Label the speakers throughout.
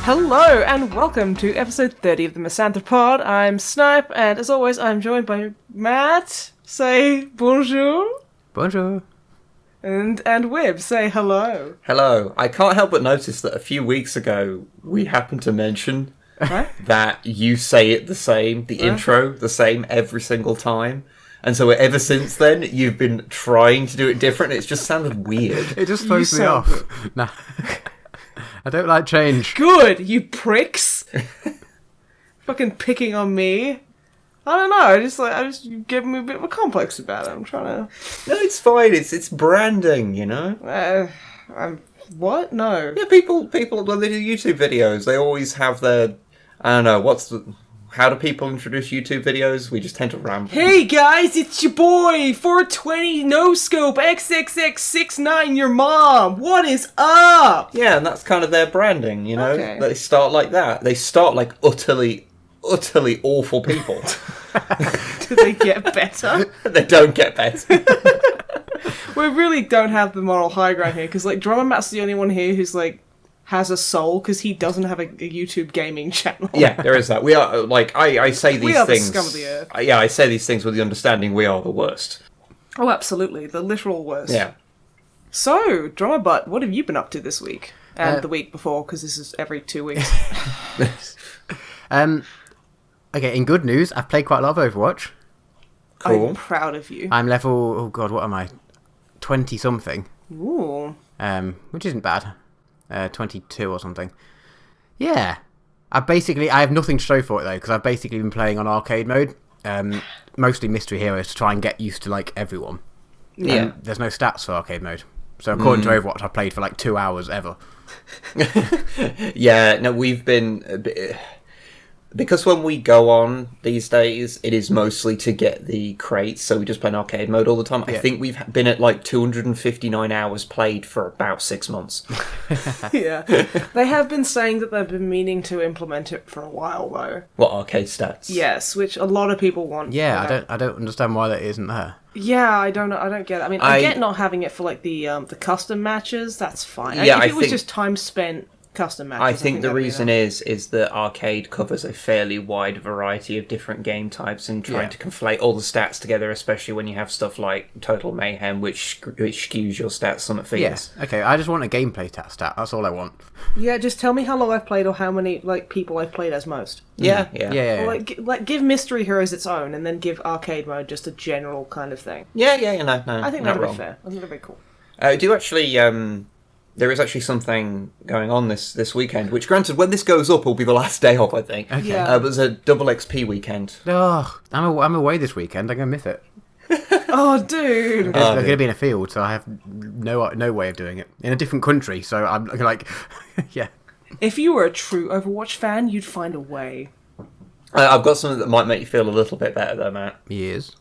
Speaker 1: Hello and welcome to episode 30 of the MisanthroPod. I'm Snipe, and as always, I'm joined by Matt. Say bonjour.
Speaker 2: Bonjour.
Speaker 1: And Wib. Say hello.
Speaker 3: Hello. I can't help but notice that a few weeks ago we happened to mention that you say it the same, the intro the same every single time. And so ever since then, you've been trying to do it different. It's just sounded weird.
Speaker 2: It just throws me off. Nah. I don't like change.
Speaker 1: Good, you pricks. Fucking picking on me. I don't know. I just giving me a bit of a complex about it. I'm trying to.
Speaker 3: No, it's fine. It's branding, you know.
Speaker 1: What? No.
Speaker 3: Yeah, people. When they do YouTube videos, they always have their. I don't know. How do people introduce YouTube videos? We just tend to ramble.
Speaker 1: Hey guys, it's your boy 420 No Scope XXX69 your mom. What is up?
Speaker 3: Yeah, and that's kind of their branding, you know.
Speaker 1: Okay.
Speaker 3: They start like that. They start like utterly awful people.
Speaker 1: Do they get better?
Speaker 3: They don't get better.
Speaker 1: We really don't have the moral high ground here, because like Drummer Matt's the only one here who's like has a soul, because he doesn't have a YouTube gaming channel.
Speaker 3: Yeah, there is that. We are, like, I say these things...
Speaker 1: We are the scum of the earth.
Speaker 3: Yeah, I say these things with the understanding we are the worst.
Speaker 1: Oh, absolutely. The literal worst.
Speaker 3: Yeah.
Speaker 1: So, Drummer Butt, what have you been up to this week? And the week before, because this is every 2 weeks.
Speaker 2: Okay, in good news, I've played quite a lot of Overwatch.
Speaker 3: Cool.
Speaker 1: I'm proud of you.
Speaker 2: I'm level... Oh god, what am I? 20-something.
Speaker 1: Ooh.
Speaker 2: Which isn't bad. 22 or something. Yeah. I have nothing to show for it though, because I've basically been playing on arcade mode, mostly Mystery Heroes, to try and get used to like everyone.
Speaker 3: Yeah.
Speaker 2: There's no stats for arcade mode, so according to Overwatch, I played for like 2 hours ever.
Speaker 3: Yeah, no, we've been... Because when we go on these days, it is mostly to get the crates, so we just play in arcade mode all the time.
Speaker 2: Yeah.
Speaker 3: I think we've been at like 259 hours played for about 6 months.
Speaker 1: Yeah. They have been saying that they've been meaning to implement it for a while, though.
Speaker 3: What, arcade stats?
Speaker 1: Yes, which a lot of people want.
Speaker 2: Yeah, I don't understand why that isn't there.
Speaker 1: Yeah, I don't know. I don't get it. I mean, I get not having it for like the custom matches. That's fine.
Speaker 3: Yeah,
Speaker 1: if it was just time spent custom matches.
Speaker 3: I think the reason is that arcade covers a fairly wide variety of different game types, and trying to conflate all the stats together, especially when you have stuff like Total Mayhem, which skews your stats somewhat for
Speaker 2: Yes. Okay, I just want a gameplay stat. That's all I want.
Speaker 1: Yeah, just tell me how long I've played or how many like people I've played as most.
Speaker 3: Yeah.
Speaker 1: Or, like give Mystery Heroes its own, and then give arcade mode just a general kind of thing.
Speaker 3: No.
Speaker 1: I think that'd be fair. I think that'd be cool.
Speaker 3: There is actually something going on this weekend, which, granted, when this goes up, will be the last day off, I think.
Speaker 2: Okay.
Speaker 1: Yeah.
Speaker 3: But there's a double XP weekend.
Speaker 2: Oh, I'm away this weekend. I'm gonna miss it.
Speaker 1: Oh, dude.
Speaker 2: I'm gonna be in a field, so I have no way of doing it in a different country. So I'm like, yeah.
Speaker 1: If you were a true Overwatch fan, you'd find a way.
Speaker 3: I've got something that might make you feel a little bit better, though, Matt.
Speaker 2: Years.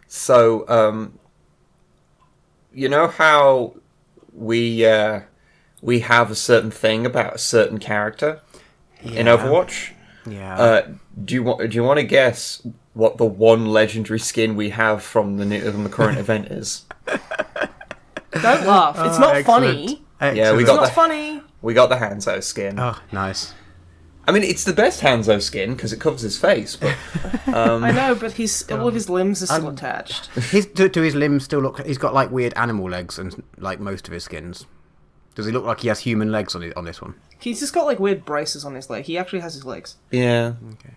Speaker 3: So, you know how we have a certain thing about a certain character in Overwatch?
Speaker 2: Yeah.
Speaker 3: Do you want to guess what the one legendary skin we have from the current event is?
Speaker 1: Don't laugh. It's not
Speaker 2: excellent.
Speaker 1: funny.
Speaker 2: Excellent.
Speaker 3: Yeah,
Speaker 1: It's not funny.
Speaker 3: We got the Hanzo skin.
Speaker 2: Oh, nice.
Speaker 3: I mean, it's the best Hanzo skin because it covers his face, but
Speaker 1: I know, but all of his limbs are still attached.
Speaker 2: To his limbs still look. He's got like weird animal legs and like most of his skins. Does he look like he has human legs on this one?
Speaker 1: He's just got like weird braces on his leg. He actually has his legs.
Speaker 3: yeah.
Speaker 2: Okay.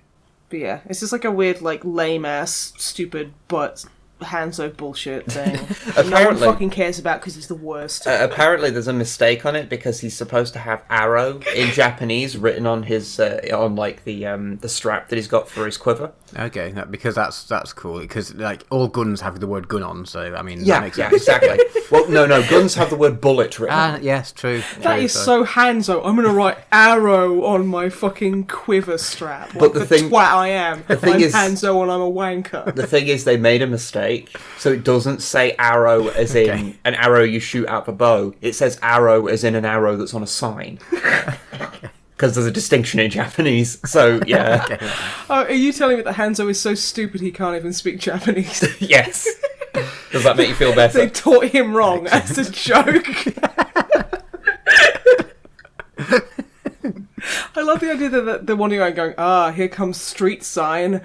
Speaker 1: But yeah, it's just like a weird, like, lame-ass, stupid, but Hanzo bullshit thing. No one
Speaker 3: Apparently-
Speaker 1: fucking cares about because he's the worst.
Speaker 3: Apparently, there's a mistake on it because he's supposed to have arrow in Japanese written on his on like the strap that he's got for his quiver.
Speaker 2: Okay, because that's cool. Because like all guns have the word gun on, so I mean, that
Speaker 3: Yeah,
Speaker 2: makes
Speaker 3: yeah,
Speaker 2: sense.
Speaker 3: exactly. Well, no, guns have the word bullet written. on.
Speaker 2: Yes, true.
Speaker 1: That is so Hanzo. I'm gonna write arrow on my fucking quiver strap.
Speaker 3: But
Speaker 1: Like the twat I am.
Speaker 3: thing
Speaker 1: I'm
Speaker 3: is-
Speaker 1: Hanzo and I'm a wanker.
Speaker 3: The thing is, they made a mistake, so it doesn't say arrow as in
Speaker 2: Okay.
Speaker 3: an arrow you shoot out the bow. It says arrow as in an arrow that's on a sign. Because there's a distinction in Japanese. So, yeah.
Speaker 1: Oh, are you telling me that Hanzo is so stupid he can't even speak Japanese?
Speaker 3: Yes. Does that make you feel better?
Speaker 1: They taught him wrong as a joke. I love the idea that the one guy going, here comes street sign.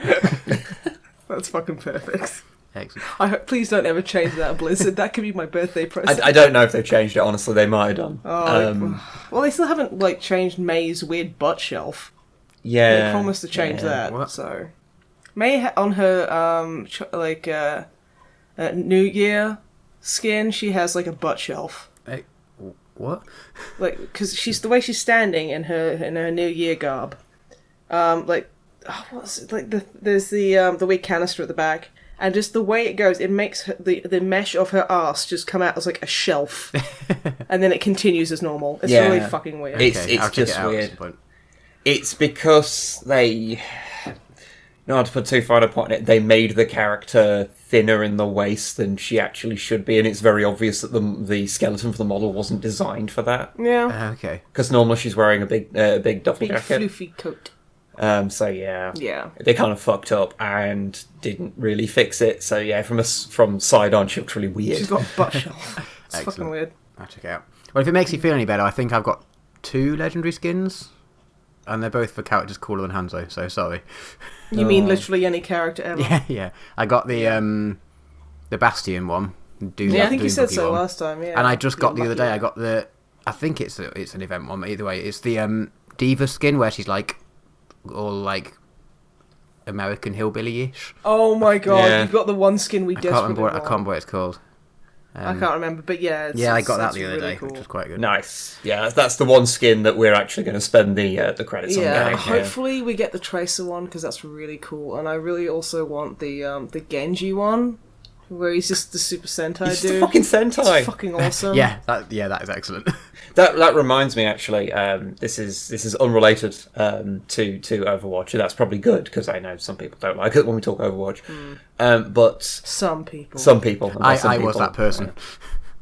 Speaker 1: That's fucking perfect.
Speaker 2: Excellent.
Speaker 1: Please don't ever change that, Blizzard. That could be my birthday present.
Speaker 3: I don't know if they've changed it, honestly. They might have done.
Speaker 1: Well, they still haven't changed May's weird butt shelf.
Speaker 3: Yeah.
Speaker 1: They promised to change that.
Speaker 2: What?
Speaker 1: So May on her New Year skin, she has like a butt shelf.
Speaker 2: Hey, what?
Speaker 1: Like, because she's the way she's standing in her New Year garb. What's it like? There's the weed canister at the back, and just the way it goes, it makes the mesh of her arse just come out as like a shelf, and then it continues as normal. It's really fucking weird.
Speaker 3: It's
Speaker 2: Okay, I'll check
Speaker 3: just
Speaker 2: it out at
Speaker 3: weird.
Speaker 2: some point.
Speaker 3: It's because they, not to put too fine a point on it, they made the character thinner in the waist than she actually should be, and it's very obvious that the skeleton for the model wasn't designed for that.
Speaker 1: Yeah,
Speaker 2: Okay.
Speaker 3: Because normally she's wearing a big duffel
Speaker 1: big
Speaker 3: jacket.
Speaker 1: floofy coat.
Speaker 3: So yeah,
Speaker 1: Yeah.
Speaker 3: they kind of fucked up and didn't really fix it. So yeah, from side on, she looked really weird.
Speaker 1: She's got a butt shelf. It's fucking
Speaker 2: Excellent.
Speaker 1: weird.
Speaker 2: I'll check it out. Well, if it makes you feel any better, I think I've got 2 legendary skins, and they're both for characters cooler than Hanzo. So sorry.
Speaker 1: You mean literally any character ever?
Speaker 2: Yeah. I got the Bastion one.
Speaker 1: Yeah, I think you
Speaker 2: Doom
Speaker 1: said
Speaker 2: Buggy
Speaker 1: so
Speaker 2: one.
Speaker 1: last time. Yeah.
Speaker 2: And I just got the other
Speaker 1: Lucky
Speaker 2: day. I got the. I think it's an event one. But either way, it's the Diva skin where she's like all like American hillbilly-ish.
Speaker 1: Oh my god,
Speaker 3: Yeah.
Speaker 1: you've got the one skin we
Speaker 2: I
Speaker 1: desperately
Speaker 2: can't
Speaker 1: want.
Speaker 2: remember what it's called.
Speaker 1: I can't remember, but yeah.
Speaker 2: I got that the other
Speaker 1: really
Speaker 2: day,
Speaker 1: cool.
Speaker 2: which was quite good.
Speaker 3: Nice. Yeah, that's the one skin that we're actually going to spend the credits on
Speaker 1: Yeah,
Speaker 3: getting.
Speaker 1: hopefully we get the Tracer one because that's really cool, and I really also want the Genji one, where he's just the Super Sentai
Speaker 3: It's
Speaker 1: dude.
Speaker 3: the fucking Sentai.
Speaker 1: It's fucking awesome.
Speaker 2: That is excellent.
Speaker 3: That reminds me, actually. This is unrelated to Overwatch, and that's probably good because I know some people don't like it when we talk Overwatch. But
Speaker 1: Some people.
Speaker 3: some people, and by some
Speaker 2: I was
Speaker 3: people-
Speaker 2: that person.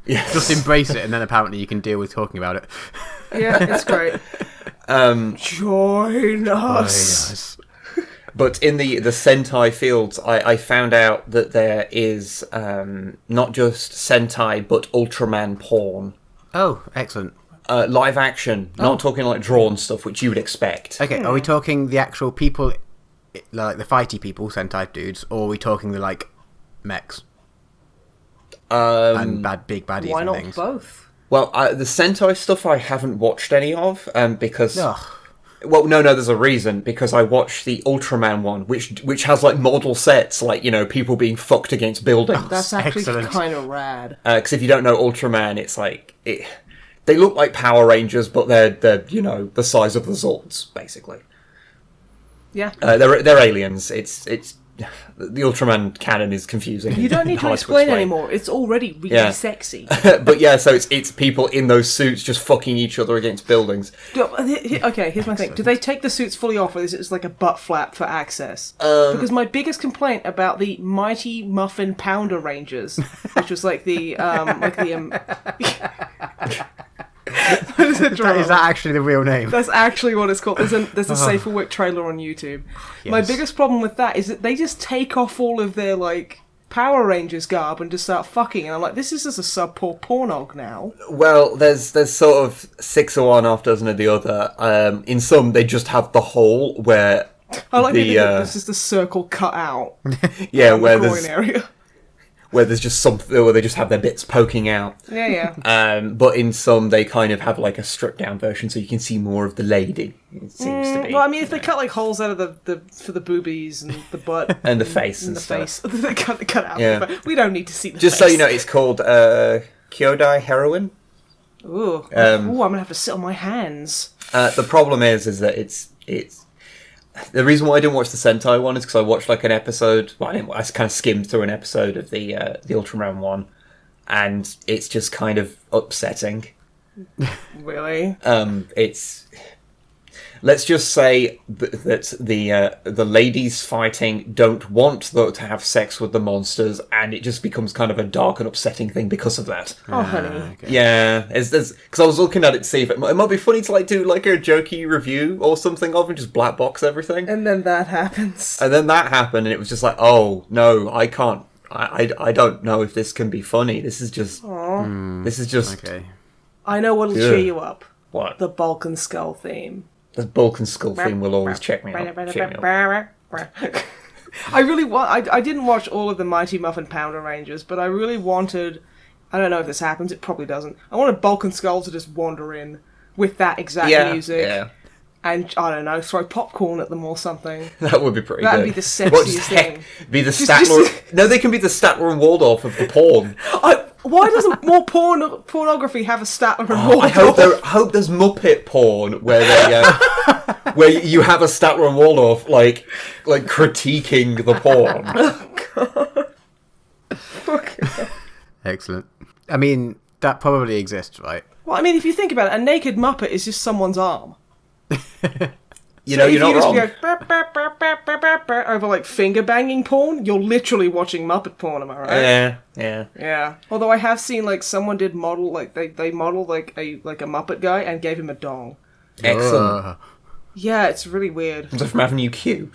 Speaker 3: Yes.
Speaker 2: Just embrace it, and then apparently you can deal with talking about it.
Speaker 1: Yeah, it's great. Join us.
Speaker 3: But in the Sentai fields, I found out that there is not just Sentai but Ultraman porn.
Speaker 2: Oh, excellent.
Speaker 3: Live action, not talking like drawn stuff, which you would expect.
Speaker 2: Okay, are we talking the actual people, like the fighty people, Sentai dudes, or are we talking the like mechs and big baddies
Speaker 1: Why
Speaker 2: and
Speaker 1: not
Speaker 2: things?
Speaker 1: both?
Speaker 3: Well, the Sentai stuff I haven't watched any of because...
Speaker 2: Ugh.
Speaker 3: Well, no, there's a reason, because I watched the Ultraman one, which has, like, model sets, like, you know, people being fucked against buildings.
Speaker 1: That's actually
Speaker 2: Excellent.
Speaker 1: kind of rad.
Speaker 3: Because if you don't know Ultraman, it's like... they look like Power Rangers, but they're you know, the size of the Zords, basically.
Speaker 1: Yeah.
Speaker 3: They're aliens. It's the Ultraman canon is confusing.
Speaker 1: You don't need to
Speaker 3: Hard
Speaker 1: explain anymore. It's already really
Speaker 3: Yeah.
Speaker 1: sexy.
Speaker 3: But yeah, so it's people in those suits just fucking each other against buildings.
Speaker 1: Okay, here's my thing. Do they take the suits fully off, or is it just like a butt flap for access? Because my biggest complaint about the Mighty Muffin Pounder Rangers, which was like the
Speaker 2: Is that actually the real name?
Speaker 1: That's actually what it's called. There's a Safe for Work trailer on YouTube.
Speaker 2: Yes.
Speaker 1: My biggest problem with that is that they just take off all of their like Power Rangers garb and just start fucking, and I'm like, this is just a sub-poor pornog now.
Speaker 3: Well, there's sort of 6 of one, half dozen of the other. In some, they just have the hole where
Speaker 1: I like
Speaker 3: the
Speaker 1: that there's just a circle cut out
Speaker 3: yeah,
Speaker 1: on
Speaker 3: where
Speaker 1: the groin
Speaker 3: there's
Speaker 1: area.
Speaker 3: where there's just something, where they just have their bits poking out.
Speaker 1: Yeah.
Speaker 3: But in some, they kind of have like a stripped down version, so you can see more of the lady. It seems to be.
Speaker 1: Well, I mean, if they cut like holes out of the for the boobies and the butt
Speaker 3: and the face and
Speaker 1: the
Speaker 3: stuff.
Speaker 1: face, they cut out.
Speaker 3: Yeah.
Speaker 1: The face. We don't need to see the
Speaker 3: Just
Speaker 1: face.
Speaker 3: so you know, it's called Kyodai Heroin.
Speaker 1: Ooh, I'm gonna have to sit on my hands.
Speaker 3: The problem is that it's the reason why I didn't watch the Sentai one is because I watched like an episode. Well, I kind of skimmed through an episode of the Ultraman one, and it's just kind of upsetting.
Speaker 1: Really?
Speaker 3: It's. Let's just say that the ladies fighting don't want to have sex with the monsters, and it just becomes kind of a dark and upsetting thing because of that.
Speaker 1: Oh, honey.
Speaker 2: Okay.
Speaker 3: Yeah, because I was looking at it to see if it might be funny to like do like a jokey review or something of and just black box everything.
Speaker 1: And then that happens.
Speaker 3: And then that happened, and it was just like, oh no, I can't. I don't know if this can be funny. This is just. This is just.
Speaker 2: Okay.
Speaker 1: I know what'll cheer you up.
Speaker 3: What?
Speaker 1: The Bulk and Skull theme.
Speaker 3: The Bulk and Skull theme will always check me up.
Speaker 1: I really want. I didn't watch all of the Mighty Muffin Pounder Rangers, but I really wanted. I don't know if this happens. It probably doesn't. I wanted Bulk and Skull to just wander in with that exact music.
Speaker 3: Yeah.
Speaker 1: And, I don't know, throw popcorn at them or something.
Speaker 3: That would be pretty
Speaker 1: That'd
Speaker 3: good.
Speaker 1: be the sexiest thing.
Speaker 3: Be the Statler... No, they can be the Statler and Waldorf of the porn.
Speaker 1: Why doesn't more pornography have a Statler and Waldorf?
Speaker 3: I hope there's Muppet porn where they... where you have a Statler and Waldorf, like critiquing the porn.
Speaker 1: Oh, God.
Speaker 2: Excellent. I mean, that probably exists, right?
Speaker 1: Well, I mean, if you think about it, a naked Muppet is just someone's arm.
Speaker 3: You're not wrong.
Speaker 1: Go, over like finger banging porn, you're literally watching Muppet porn, am I right?
Speaker 3: Yeah.
Speaker 1: Although I have seen like someone did model like they modeled like a Muppet guy and gave him a dong.
Speaker 3: Excellent.
Speaker 1: Yeah, it's really weird.
Speaker 3: Was it from Avenue Q?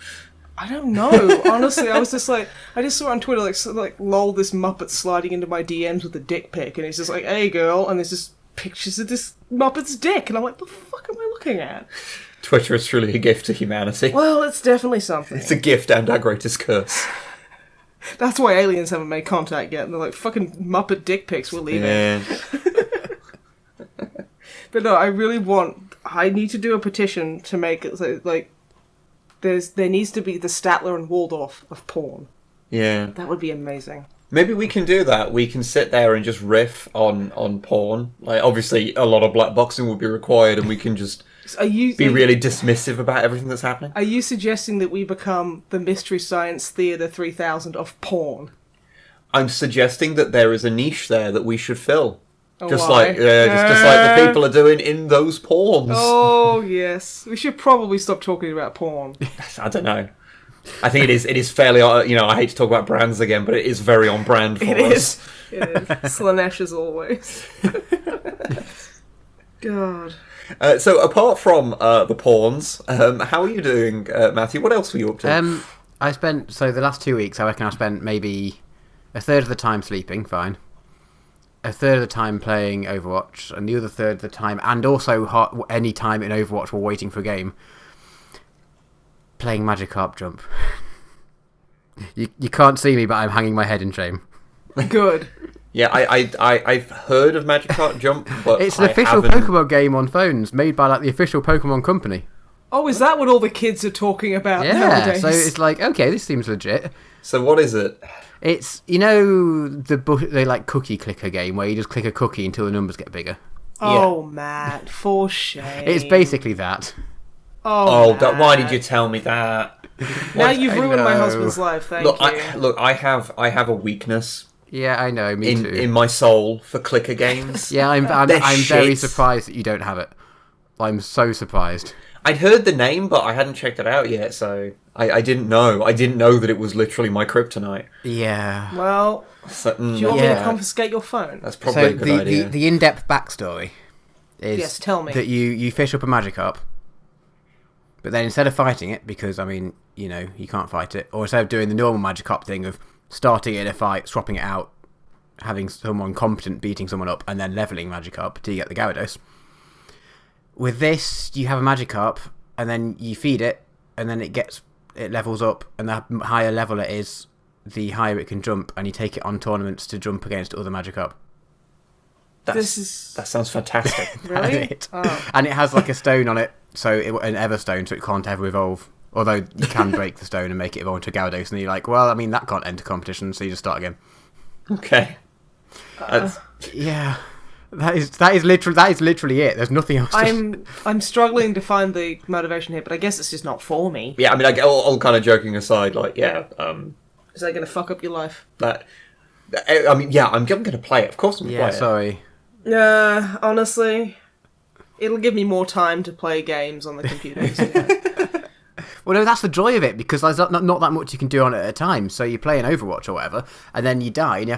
Speaker 1: I don't know. Honestly, I was just like, I just saw on Twitter like lol, this Muppet sliding into my DMs with a dick pic, and he's just like, hey girl, and there's just pictures of this Muppet's dick, and I'm like, the fuck am I looking at?
Speaker 3: Twitter is truly a gift to humanity.
Speaker 1: Well, it's definitely something.
Speaker 3: It's a gift and our greatest curse.
Speaker 1: That's why aliens haven't made contact yet, and they're like, fucking Muppet dick pics, we're leaving.
Speaker 3: Yeah.
Speaker 1: But no, I need to do a petition to make it so, like, there needs to be the Statler and Waldorf of porn.
Speaker 3: Yeah.
Speaker 1: That would be amazing.
Speaker 3: Maybe we can do that. We can sit there and just riff on porn. Like, obviously, a lot of black boxing will be required, and we can just be really dismissive about everything that's happening.
Speaker 1: Are you suggesting that we become the Mystery Science Theater 3000 of porn?
Speaker 3: I'm suggesting that there is a niche there that we should fill.
Speaker 1: Oh,
Speaker 3: just
Speaker 1: why?
Speaker 3: like the people are doing in those porns.
Speaker 1: Oh, yes. We should probably stop talking about porn.
Speaker 3: I don't know. I think it is fairly, I hate to talk about brands again, but it is very on brand for us.
Speaker 1: It is. Slanesh as always. God.
Speaker 3: So apart from the porns, how are you doing, Matthew? What else were you up to?
Speaker 2: The last 2 weeks, I reckon I spent maybe a third of the time sleeping, fine. A third of the time playing Overwatch, and the other third of the time, and also any time in Overwatch while waiting for a game, playing Magikarp Jump. You can't see me, but I'm hanging my head in shame.
Speaker 1: Good.
Speaker 3: Yeah, I've heard of Magikarp Jump, but
Speaker 2: it's an official Pokemon game on phones, made by like the official Pokemon company.
Speaker 1: Oh, is that what all the kids are talking about nowadays?
Speaker 2: So it's like, okay, this seems legit.
Speaker 3: So what is it?
Speaker 2: It's, the like cookie clicker game where you just click a cookie until the numbers get bigger.
Speaker 1: Oh, Matt, for shame.
Speaker 2: It's basically that.
Speaker 1: Oh,
Speaker 3: God, why did you tell me that?
Speaker 1: Now you've ruined my husband's life, thank you.
Speaker 3: I have a weakness.
Speaker 2: Yeah, I know, me too.
Speaker 3: In my soul for clicker games.
Speaker 2: Yeah, I'm very surprised that you don't have it. I'm so surprised.
Speaker 3: I'd heard the name, but I hadn't checked it out yet, so I didn't know. I didn't know that it was literally my kryptonite.
Speaker 2: Yeah.
Speaker 1: Well, do you want me to confiscate your phone?
Speaker 3: That's probably a good idea.
Speaker 2: The in-depth backstory is
Speaker 1: yes, tell me.
Speaker 2: that you fish up a Magikarp, but then instead of fighting it, because, I mean, you can't fight it, or instead of doing the normal Magikarp thing of starting it in a fight, swapping it out, having someone competent beating someone up, and then leveling Magikarp till you get the Gyarados. With this, you have a Magikarp, and then you feed it, and then it levels up, and the higher level it is, the higher it can jump, and you take it on tournaments to jump against other Magikarp.
Speaker 3: That sounds fantastic.
Speaker 1: Really?
Speaker 2: And it has like a stone on it, an Everstone, so it can't ever evolve. Although you can break the stone and make it evolve into a Gyarados, and you're like, well, I mean, that can't enter competition, so you just start again.
Speaker 3: Okay.
Speaker 2: Yeah. That is literally it. There's nothing else.
Speaker 1: I'm struggling to find the motivation here, but I guess it's just not for me.
Speaker 3: Yeah, I mean, all kind of joking aside, like, yeah.
Speaker 1: Is that going to fuck up your life?
Speaker 3: I mean, yeah, I'm going to play it. Of course I'm going to play it.
Speaker 2: Sorry.
Speaker 1: Honestly, it'll give me more time to play games on the computers.
Speaker 2: Well, no, that's the joy of it, because there's not that much you can do on it at a time. So you play an Overwatch or whatever, and then you die, and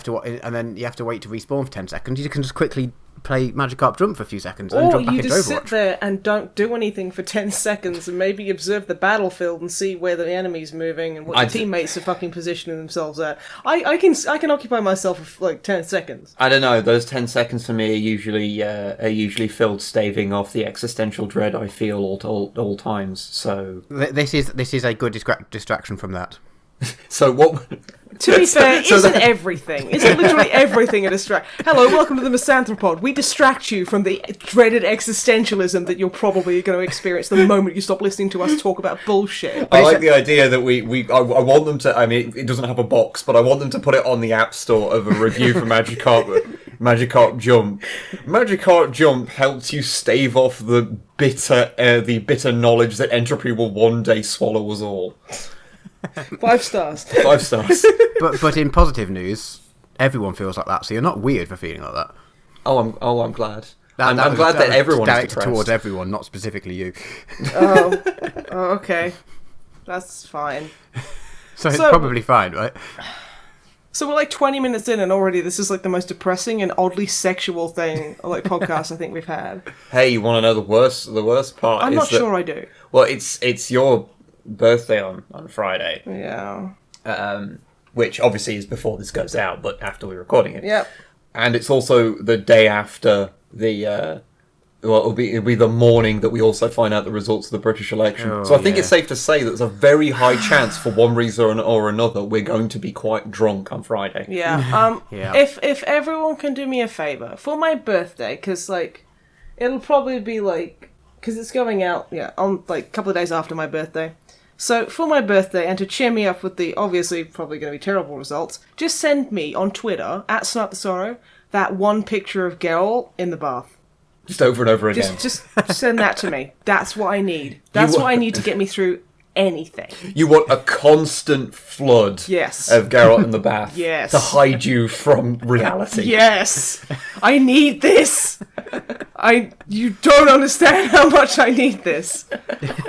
Speaker 2: then you have to wait to respawn for 10 seconds. You can just quickly play Magikarp Jump for a few seconds and jump back into Overwatch. Or you just sit
Speaker 1: there and don't do anything for 10 seconds and maybe observe the battlefield and see where the enemy's moving and what the teammates are fucking positioning themselves at. I can occupy myself for like 10 seconds.
Speaker 3: I don't know. Those 10 seconds for me are usually filled staving off the existential dread I feel all times. So
Speaker 2: this is a good distraction from that.
Speaker 3: So what?
Speaker 1: To be fair, isn't literally everything a distraction? Hello, welcome to the MisanthroPod. We distract you from the dreaded existentialism that you're probably going to experience the moment you stop listening to us talk about bullshit.
Speaker 3: I like the idea that I want them to. I mean, it doesn't have a box, but I want them to put it on the App Store of a review for Magikarp Jump. Magikarp Jump helps you stave off the bitter knowledge that entropy will one day swallow us all.
Speaker 1: 5 stars.
Speaker 3: 5 stars.
Speaker 2: But in positive news, everyone feels like that, so you're not weird for feeling like that.
Speaker 3: I'm glad. I'm glad that everyone is
Speaker 2: directed towards everyone, not specifically you.
Speaker 1: Oh, okay. That's fine.
Speaker 2: So it's probably fine, right?
Speaker 1: So we're like 20 minutes in, and already this is like the most depressing and oddly sexual podcast I think we've had.
Speaker 3: Hey, you want to know the worst part?
Speaker 1: I'm not sure I do.
Speaker 3: Well, it's your birthday on Friday.
Speaker 1: Yeah.
Speaker 3: Which obviously is before this goes out, but after we're recording it.
Speaker 1: Yep.
Speaker 3: And it's also the day after the it'll be the morning that we also find out the results of the British election. So I think it's safe to say that there's a very high chance, for one reason or another, we're going to be quite drunk on Friday.
Speaker 1: Yeah. If everyone can do me a favour for my birthday, because it'll probably be because it's going out on a couple of days after my birthday. So for my birthday, and to cheer me up with the obviously probably going to be terrible results, just send me on Twitter @Snipe the Sorrow that one picture of Geralt in the bath.
Speaker 3: Just over and over again.
Speaker 1: Just send that to me. That's what I need. That's what I need to get me through anything.
Speaker 3: You want a constant flood of Geralt in the bath to hide you from reality.
Speaker 1: Yes. I need this. You don't understand how much I need this.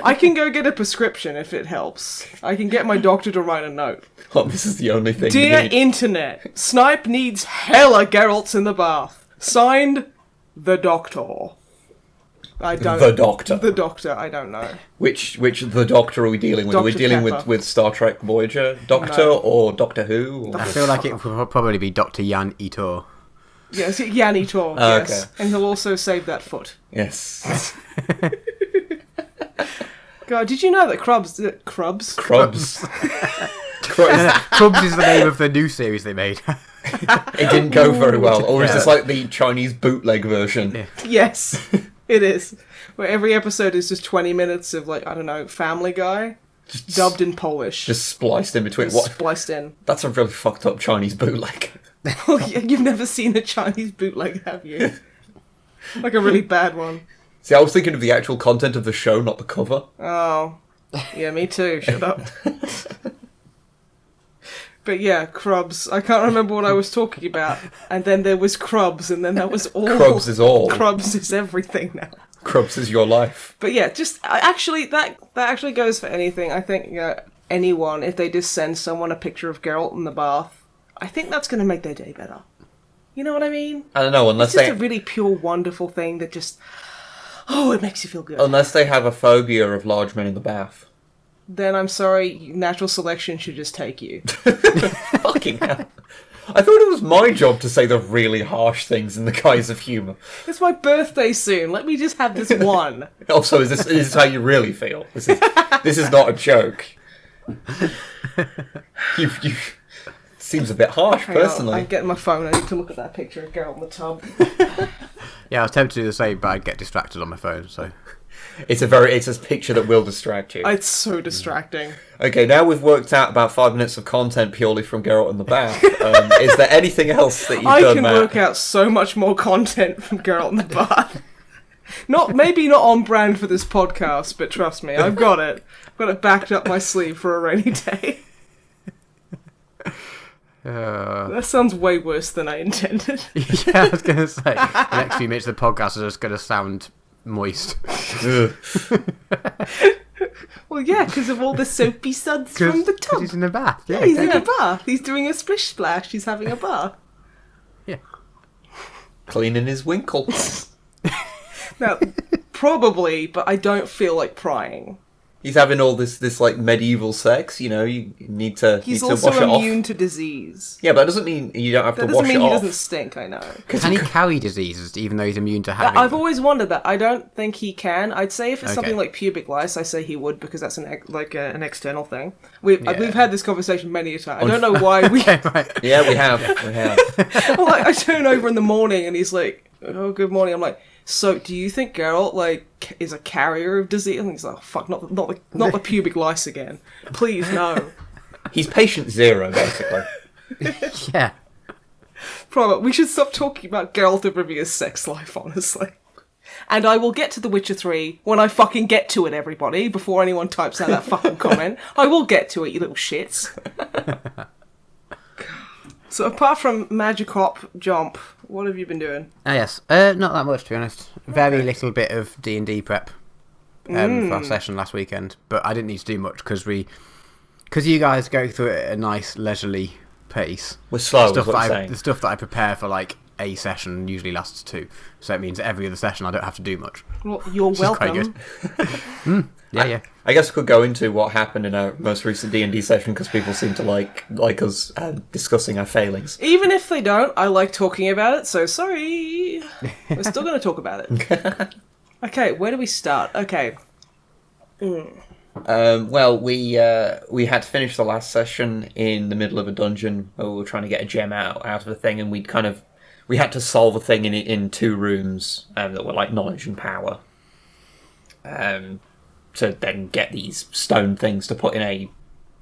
Speaker 1: I can go get a prescription if it helps. I can get my doctor to write a note.
Speaker 3: Oh, this is the only thing
Speaker 1: Dear
Speaker 3: you need.
Speaker 1: Internet, Snipe needs hella Geralts in the bath. Signed, the Doctor.
Speaker 3: The Doctor.
Speaker 1: The Doctor, I don't know.
Speaker 3: Which the Doctor are we dealing with?
Speaker 1: Dr.
Speaker 3: Are we dealing with Star Trek Voyager Doctor or Doctor Who?
Speaker 2: I feel like it will probably be Dr. Jan Itor.
Speaker 1: Yes, Jan Itor, yes. Okay. And he'll also save that foot.
Speaker 3: Yes.
Speaker 1: God, did you know that Krubs...
Speaker 2: Krubs is the name of the new series they made.
Speaker 3: It didn't go very well. Or is this like the Chinese bootleg version?
Speaker 1: Yeah. Yes, it is. Where every episode is just 20 minutes of, Family Guy, dubbed in Polish.
Speaker 3: Just spliced in between.
Speaker 1: Spliced in.
Speaker 3: That's a really fucked up Chinese bootleg.
Speaker 1: Oh, you've never seen a Chinese bootleg, have you? Like a really bad one.
Speaker 3: See, I was thinking of the actual content of the show, not the cover.
Speaker 1: Oh. Yeah, me too. Shut up. But yeah, Krubs. I can't remember what I was talking about. And then there was Krubs, and then that was all.
Speaker 3: Krubs is all.
Speaker 1: Krubs is everything now.
Speaker 3: Krubs is your life.
Speaker 1: But yeah, just actually that actually goes for anything. I think anyone, if they just send someone a picture of Geralt in the bath, I think that's going to make their day better. You know what I mean?
Speaker 3: I don't know, unless
Speaker 1: it's just a really pure, wonderful thing that just it makes you feel good.
Speaker 3: Unless they have a phobia of large men in the bath.
Speaker 1: Then I'm sorry, natural selection should just take you.
Speaker 3: Fucking hell. I thought it was my job to say the really harsh things in the guise of humour.
Speaker 1: It's my birthday soon. Let me just have this one.
Speaker 3: Also, is this how you really feel? This is not a joke. seems a bit harsh,
Speaker 1: Hang on,
Speaker 3: personally.
Speaker 1: I'm getting my phone. I need to look at that picture of Geralt in the tub.
Speaker 2: Yeah, I was tempted to do the same, but I'd get distracted on my phone, so...
Speaker 3: It's a picture that will distract you.
Speaker 1: It's so distracting.
Speaker 3: Okay, now we've worked out about 5 minutes of content purely from Geralt in the bath. Is there anything else that you've done,
Speaker 1: I can
Speaker 3: Matt?
Speaker 1: work out so much more content from Geralt in the bath. Maybe not on brand for this podcast, but trust me, I've got it. I've got it backed up my sleeve for a rainy day. That sounds way worse than I intended.
Speaker 2: Yeah, I was going to say, the next few minutes of the podcast are just going to sound moist.
Speaker 1: Well, yeah, because of all the soapy suds from the tub.
Speaker 2: Because he's in the bath.
Speaker 1: Yeah, he's in a bath. He's doing a splish splash. He's having a bath.
Speaker 2: Yeah.
Speaker 3: Cleaning his winkle.
Speaker 1: Now, probably, but I don't feel like prying.
Speaker 3: He's having all this like medieval sex, you need to
Speaker 1: He's
Speaker 3: wash
Speaker 1: also
Speaker 3: it off.
Speaker 1: immune to disease.
Speaker 3: Yeah, but that doesn't mean you don't have
Speaker 1: That
Speaker 3: to
Speaker 1: doesn't
Speaker 3: wash
Speaker 1: mean
Speaker 3: it
Speaker 1: he
Speaker 3: off.
Speaker 1: doesn't stink, I know.
Speaker 2: Can he carry diseases, even though he's immune to having
Speaker 1: I've
Speaker 2: them?
Speaker 1: always wondered that. I don't think he can. I'd say if it's
Speaker 2: Okay.
Speaker 1: something like pubic lice, I say he would, because that's an external thing. We've had this conversation many a time. I don't know why we...
Speaker 2: Okay, right.
Speaker 3: Yeah, we have.
Speaker 1: Well, like, I turn over in the morning and he's like, "Oh, good morning." I'm like, "So, do you think Geralt is a carrier of disease?" And he's like, "Oh, fuck, not the pubic lice again. Please, no."
Speaker 3: He's patient zero, basically.
Speaker 2: Yeah.
Speaker 1: Probably. We should stop talking about Geralt of Rivia's sex life, honestly. And I will get to The Witcher 3 when I fucking get to it, everybody, before anyone types out that fucking comment. I will get to it, you little shits. So apart from Magikarp Jump, what have you been doing?
Speaker 2: Ah, yes. Not that much, to be honest. Very little bit of D&D prep for our session last weekend. But I didn't need to do much because you guys go through it at a nice, leisurely pace.
Speaker 3: We're slow, is what you're saying.
Speaker 2: The stuff that I prepare for, like, a session usually lasts 2. So it means every other session I don't have to do much.
Speaker 1: Well, you're welcome.
Speaker 2: Yeah.
Speaker 3: I guess we could go into what happened in our most recent D&D session, because people seem to like us discussing our failings.
Speaker 1: Even if they don't, I like talking about it, so sorry. We're still going to talk about it. Okay, where do we start? Okay.
Speaker 3: Well, we had to finish the last session in the middle of a dungeon where we were trying to get a gem out of a thing, and we had to solve a thing in 2 rooms that were like knowledge and power. To then get these stone things to put in a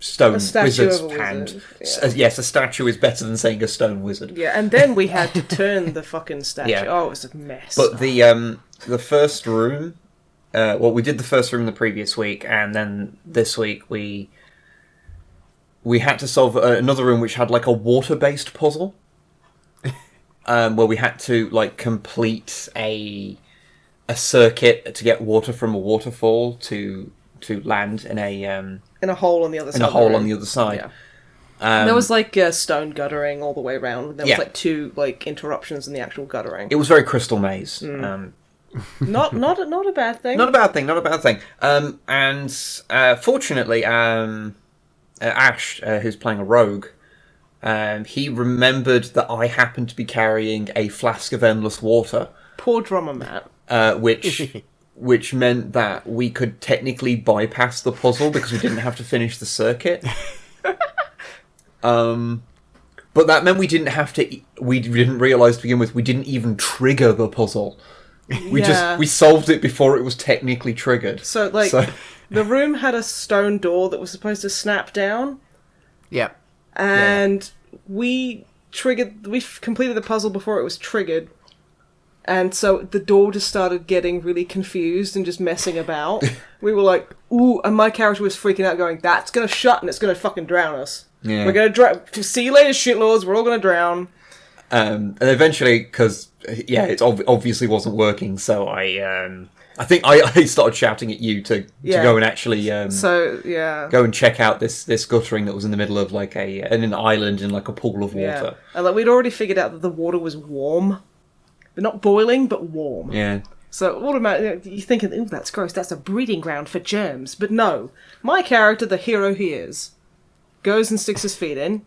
Speaker 3: stone wizard's hand.
Speaker 1: Yeah.
Speaker 3: Yes, a statue is better than saying a stone wizard.
Speaker 1: Yeah, and then we had to turn the fucking statue.
Speaker 3: Yeah.
Speaker 1: Oh, it was a mess.
Speaker 3: But the first room, we did the first room the previous week, and then this week we had to solve another room which had like a water-based puzzle, where we had to like complete a circuit to get water from a waterfall to land in a
Speaker 1: hole on the other side.
Speaker 3: In a hole on the other side.
Speaker 1: Yeah. There was like stone guttering all the way around. There was like 2 like interruptions in the actual guttering.
Speaker 3: It was very Crystal Maze.
Speaker 1: Not a bad thing.
Speaker 3: Not a bad thing. And fortunately, Ash, who's playing a rogue, he remembered that I happened to be carrying a flask of endless water.
Speaker 1: Poor drummer Matt.
Speaker 3: Which meant that we could technically bypass the puzzle because we didn't have to finish the circuit. But that meant we didn't have to. We didn't realise to begin with. We didn't even trigger the puzzle. We solved it before it was technically triggered.
Speaker 1: So the room had a stone door that was supposed to snap down.
Speaker 2: Yep.
Speaker 1: And we completed the puzzle before it was triggered. And so the door just started getting really confused and just messing about. We were like, ooh, and my character was freaking out going, that's going to shut and it's going to fucking drown us.
Speaker 3: Yeah.
Speaker 1: We're going to drown. See you later, shitlords. We're all going to drown.
Speaker 3: And eventually, because, it obviously wasn't working, so I think I started shouting at you to go and actually go and check out this guttering that was in the middle of like an island in like a pool of water.
Speaker 1: And like we'd already figured out that the water was warm. Not boiling, but warm.
Speaker 3: Yeah.
Speaker 1: So automatically, you're thinking, ooh, that's gross, that's a breeding ground for germs. But no. My character, the hero he is, goes and sticks his feet in,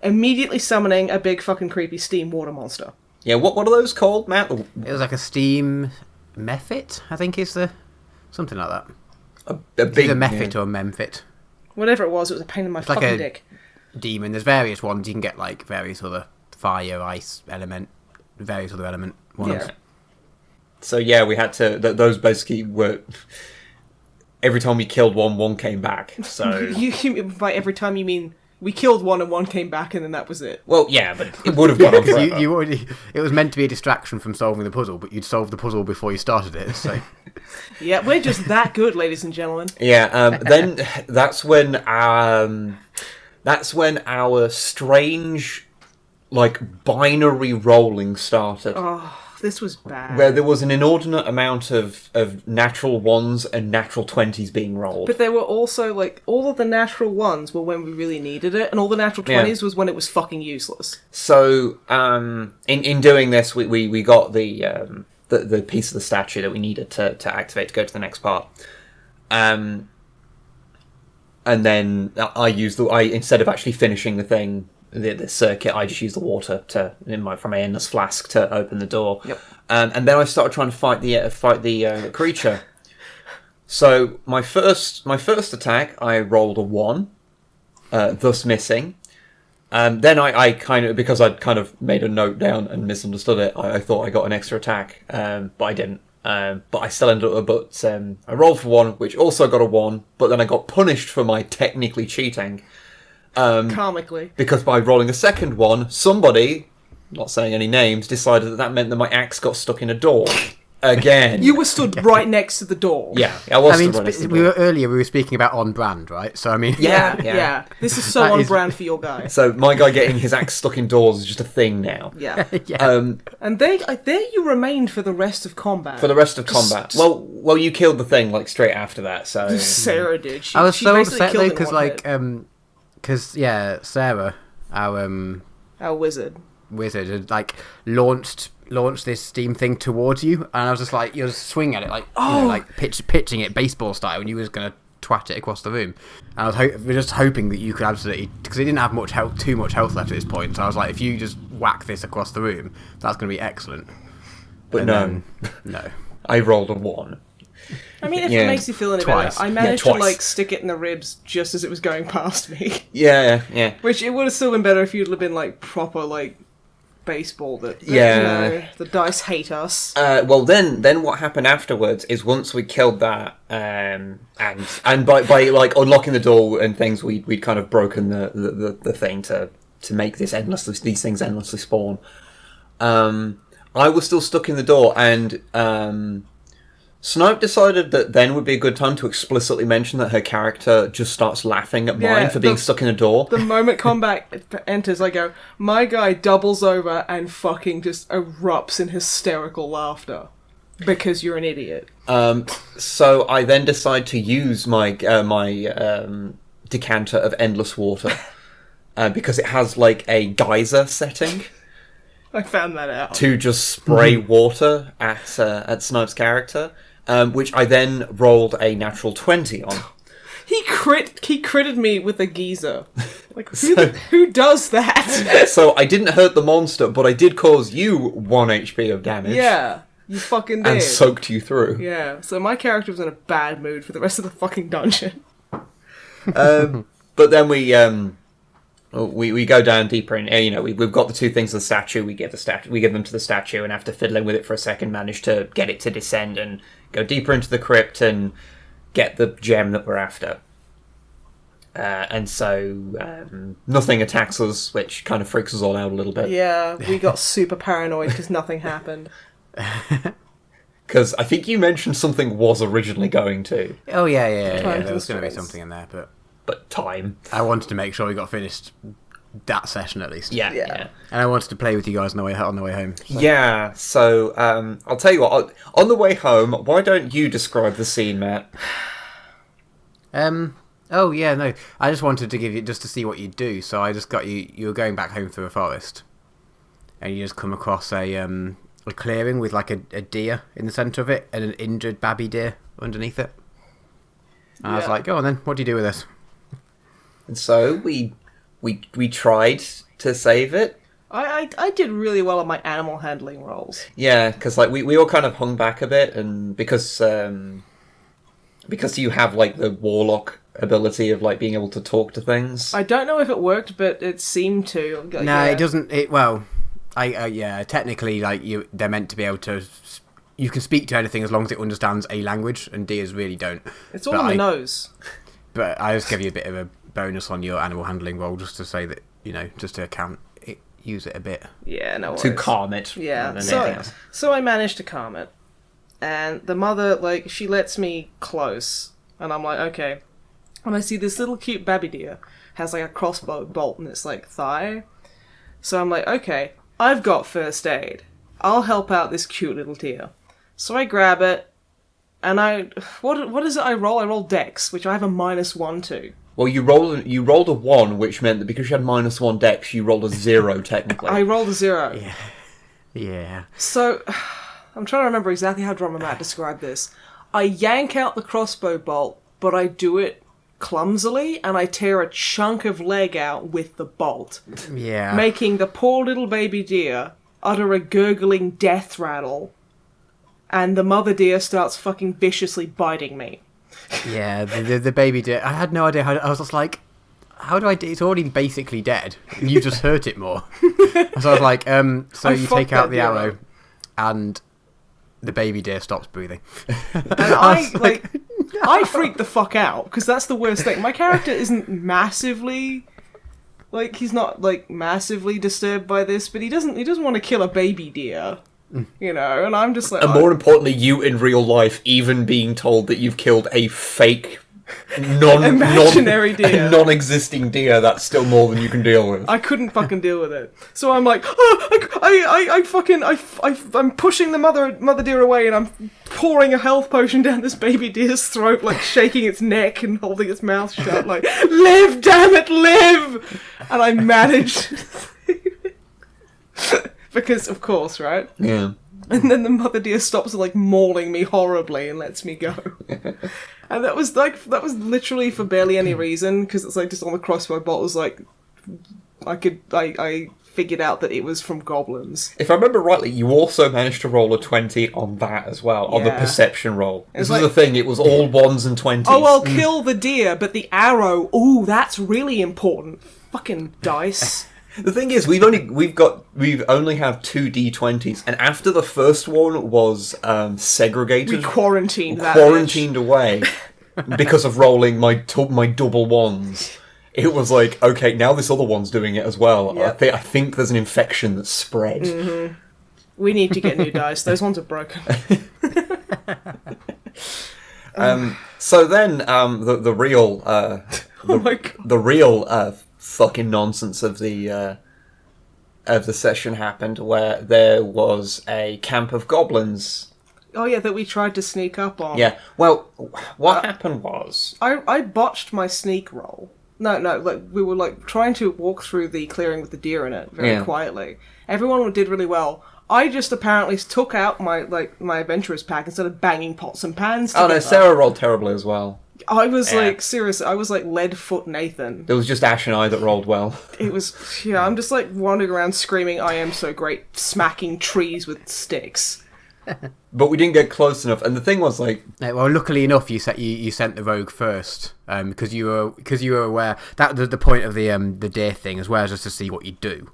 Speaker 1: immediately summoning a big fucking creepy steam water monster.
Speaker 3: Yeah, what are those called, Matt?
Speaker 2: It was like a steam mephit, I think is the... Something like that.
Speaker 3: A big...
Speaker 2: Either mephit or memphit.
Speaker 1: Whatever it was a pain in my fucking dick.
Speaker 2: demon. There's various ones. You can get like various other fire, ice element, various other element ones.
Speaker 1: Yeah.
Speaker 3: So yeah, we had to. Those basically were. Every time we killed one came back. So
Speaker 1: By every time you mean we killed one and one came back and then that was it.
Speaker 3: well, yeah, but it would have gone on forever.
Speaker 2: you already, it was meant to be a distraction from solving the puzzle, but you'd solved the puzzle before you started it. So
Speaker 1: Yeah, we're just that good, ladies and gentlemen.
Speaker 3: Yeah. Then that's when our strange, like, binary rolling started.
Speaker 1: Oh, this was bad.
Speaker 3: Where there was an inordinate amount of natural 1s and natural 20s being rolled.
Speaker 1: But there were also, like, all of the natural ones were when we really needed it, and all the natural 20s was when it was fucking useless.
Speaker 3: So, in doing this, we got the piece of the statue that we needed to activate to go to the next part. And then I instead of actually finishing the thing, the circuit, I just used the water from my endless flask to open the door.
Speaker 1: Yep.
Speaker 3: And then I started trying to fight the creature. So my first attack, I rolled a 1, thus missing. Then I kind of, because I'd kind of made a note down and misunderstood it, I thought I got an extra attack, but I didn't. But I still ended up, I rolled for 1, which also got a 1, but then I got punished for my technically cheating.
Speaker 1: Karmically.
Speaker 3: Because by rolling a second one, somebody, not saying any names, decided that meant that my axe got stuck in a door. Again.
Speaker 1: You were stood right next to the door.
Speaker 3: Yeah, I was
Speaker 2: I mean,
Speaker 3: stood right next to the door.
Speaker 2: we were speaking about on brand, right? So I mean,
Speaker 1: Yeah. This is so
Speaker 2: That
Speaker 1: on
Speaker 2: is-
Speaker 1: brand for your guy.
Speaker 3: So my guy getting his axe stuck in doors is just a thing now.
Speaker 1: Yeah.
Speaker 2: yeah.
Speaker 1: And there you remained for the rest of combat.
Speaker 3: For the rest of combat. Well, you killed the thing like straight after that. So
Speaker 1: Sarah did.
Speaker 2: I was
Speaker 1: she
Speaker 2: so
Speaker 1: basically
Speaker 2: upset
Speaker 1: killed
Speaker 2: though
Speaker 1: it in
Speaker 2: because
Speaker 1: one
Speaker 2: like
Speaker 1: hit.
Speaker 2: Sarah, our
Speaker 1: Our wizard.
Speaker 2: wizard had like launched this steam thing towards you, and I was just like, you're just swinging at it like like pitching it baseball style, and you was gonna twat it across the room. And I was just hoping that you could absolutely, because it didn't have too much health left at this point. So I was like, if you just whack this across the room, that's gonna be excellent.
Speaker 3: But
Speaker 2: And
Speaker 3: no,
Speaker 2: no.
Speaker 3: I rolled a 1.
Speaker 1: I mean, if
Speaker 3: Yeah.
Speaker 1: it makes you feel any
Speaker 2: Twice.
Speaker 1: better, I managed to
Speaker 3: twice.
Speaker 1: like stick it in the ribs just as it was going past me.
Speaker 3: Yeah.
Speaker 1: Which it would have still been better if you'd have been like proper like baseball. That
Speaker 3: Yeah.
Speaker 1: you know, the dice hate us.
Speaker 3: Well, then what happened afterwards is once we killed that, and by like unlocking the door and things, we'd kind of broken the thing to make these things endlessly spawn. I was still stuck in the door, and Snipe decided that then would be a good time to explicitly mention that her character just starts laughing at mine for being stuck in a door.
Speaker 1: The moment combat enters, I go, my guy doubles over and fucking just erupts in hysterical laughter. Because you're an idiot.
Speaker 3: So I then decide to use my decanter of endless water because it has like a geyser setting
Speaker 1: I found that out.
Speaker 3: to just spray water at Snipe's character, which I then rolled a natural 20 on.
Speaker 1: He critted me with a geezer. Like, who does that?
Speaker 3: So I didn't hurt the monster, but I did cause you 1 HP of damage.
Speaker 1: Yeah, you fucking did.
Speaker 3: And soaked you through.
Speaker 1: Yeah, so my character was in a bad mood for the rest of the fucking dungeon.
Speaker 3: But then we go down deeper, and we've got the 2 things of the statue. We give them to the statue, and after fiddling with it for a second, manage to get it to descend and go deeper into the crypt and get the gem that we're after. And so nothing attacks us, which kind of freaks us all out a little bit.
Speaker 1: Yeah, we got super paranoid because nothing happened.
Speaker 3: Because I think you mentioned something was originally going to,
Speaker 2: Oh yeah.
Speaker 1: Times
Speaker 2: There was
Speaker 1: and
Speaker 2: going to be
Speaker 1: stress.
Speaker 2: something in there, but
Speaker 3: but time.
Speaker 2: I wanted to make sure we got finished that session at least.
Speaker 3: Yeah.
Speaker 2: And I wanted to play with you guys on the way home. So.
Speaker 3: Yeah, so I'll tell you what, on the way home, why don't you describe the scene, Matt?
Speaker 2: Oh yeah, no. I just wanted to give you just to see what you'd do. So I just got you. You were going back home through a forest, and you just come across a clearing with like a deer in the centre of it and an injured babby deer underneath it. And I was like, go on then. What do you do with this?
Speaker 3: And so we tried to save it.
Speaker 1: I did really well on my animal handling rolls.
Speaker 3: Yeah, because like we all kind of hung back a bit, and because you have like the warlock ability of like being able to talk to things.
Speaker 1: I don't know if it worked, but it seemed to.
Speaker 2: No, it doesn't. Technically, like they're meant to be able to. You can speak to anything as long as it understands a language, and deers really don't.
Speaker 1: It's all on the nose.
Speaker 2: But I just give you a bit of a bonus on your animal handling roll, just to say that just to use it a bit.
Speaker 1: Yeah, no worries.
Speaker 3: To calm it.
Speaker 1: Yeah. So I managed to calm it, and the mother she lets me close, and I'm like, okay. And I see this little cute baby deer has like a crossbow bolt in its thigh, so I'm like, okay, I've got first aid. I'll help out this cute little deer. So I grab it, and what is it I roll? I roll Dex, which I have a -1 to.
Speaker 3: Well, you rolled a 1, which meant that because you had -1 Dex, you rolled a 0 technically.
Speaker 1: I rolled a 0.
Speaker 2: Yeah.
Speaker 1: So, I'm trying to remember exactly how Drummer Matt described this. I yank out the crossbow bolt, but I do it clumsily, and I tear a chunk of leg out with the bolt.
Speaker 2: Yeah.
Speaker 1: Making the poor little baby deer utter a gurgling death rattle, and the mother deer starts fucking viciously biting me.
Speaker 2: Yeah, the baby deer. I had no idea how. I was just like, how do I do? It's already basically dead, and you just hurt it more. So I was like, so you take out the arrow, and the baby deer stops breathing.
Speaker 1: And I freaked the fuck out, because that's the worst thing. My character isn't massively, he's not massively disturbed by this, but he doesn't want to kill a baby deer. And I'm just like...
Speaker 3: And more importantly, you in real life, even being told that you've killed a fake,
Speaker 1: imaginary deer.
Speaker 3: Non-existing deer, that's still more than you can deal with.
Speaker 1: I couldn't fucking deal with it. So I'm like, I'm pushing the mother deer away, and I'm pouring a health potion down this baby deer's throat, shaking its neck and holding its mouth shut, live, damn it, live! And I managed... Because, of course, right?
Speaker 3: Yeah.
Speaker 1: And then the mother deer stops mauling me horribly and lets me go. And that was literally for barely any reason, because it's just on the crossbow bolt was I figured out that it was from goblins.
Speaker 3: If I remember rightly, you also managed to roll a 20 on that as well, on the perception roll. This was the thing, it was all 1s and 20s.
Speaker 1: Oh, I'll kill the deer, but the arrow, ooh, that's really important. Fucking dice.
Speaker 3: The thing is, we only have 2 D20s, and after the first one was segregated,
Speaker 1: we quarantined
Speaker 3: away because of rolling my double 1s. It was okay, now this other one's doing it as well. Yep. I think there's an infection that's spread.
Speaker 1: Mm-hmm. We need to get new dice. Those ones are broken.
Speaker 3: So then, the real the real fucking nonsense of the session happened, where there was a camp of goblins.
Speaker 1: Oh yeah, that we tried to sneak up on.
Speaker 3: Yeah. Well, what happened was
Speaker 1: I botched my sneak roll. No, we were trying to walk through the clearing with the deer in it very quietly. Everyone did really well. I just apparently took out my adventurer's pack and started banging pots and pans together.
Speaker 3: Oh no, Sarah rolled terribly as well.
Speaker 1: I was seriously, I was Leadfoot Nathan.
Speaker 3: It was just Ash and I that rolled well.
Speaker 1: It was, I'm just wandering around screaming, I am so great, smacking trees with sticks.
Speaker 3: But we didn't get close enough, and the thing was
Speaker 2: well, luckily enough, you sent the rogue first, because you were aware that the point of the deer thing as well, just to see what you'd do,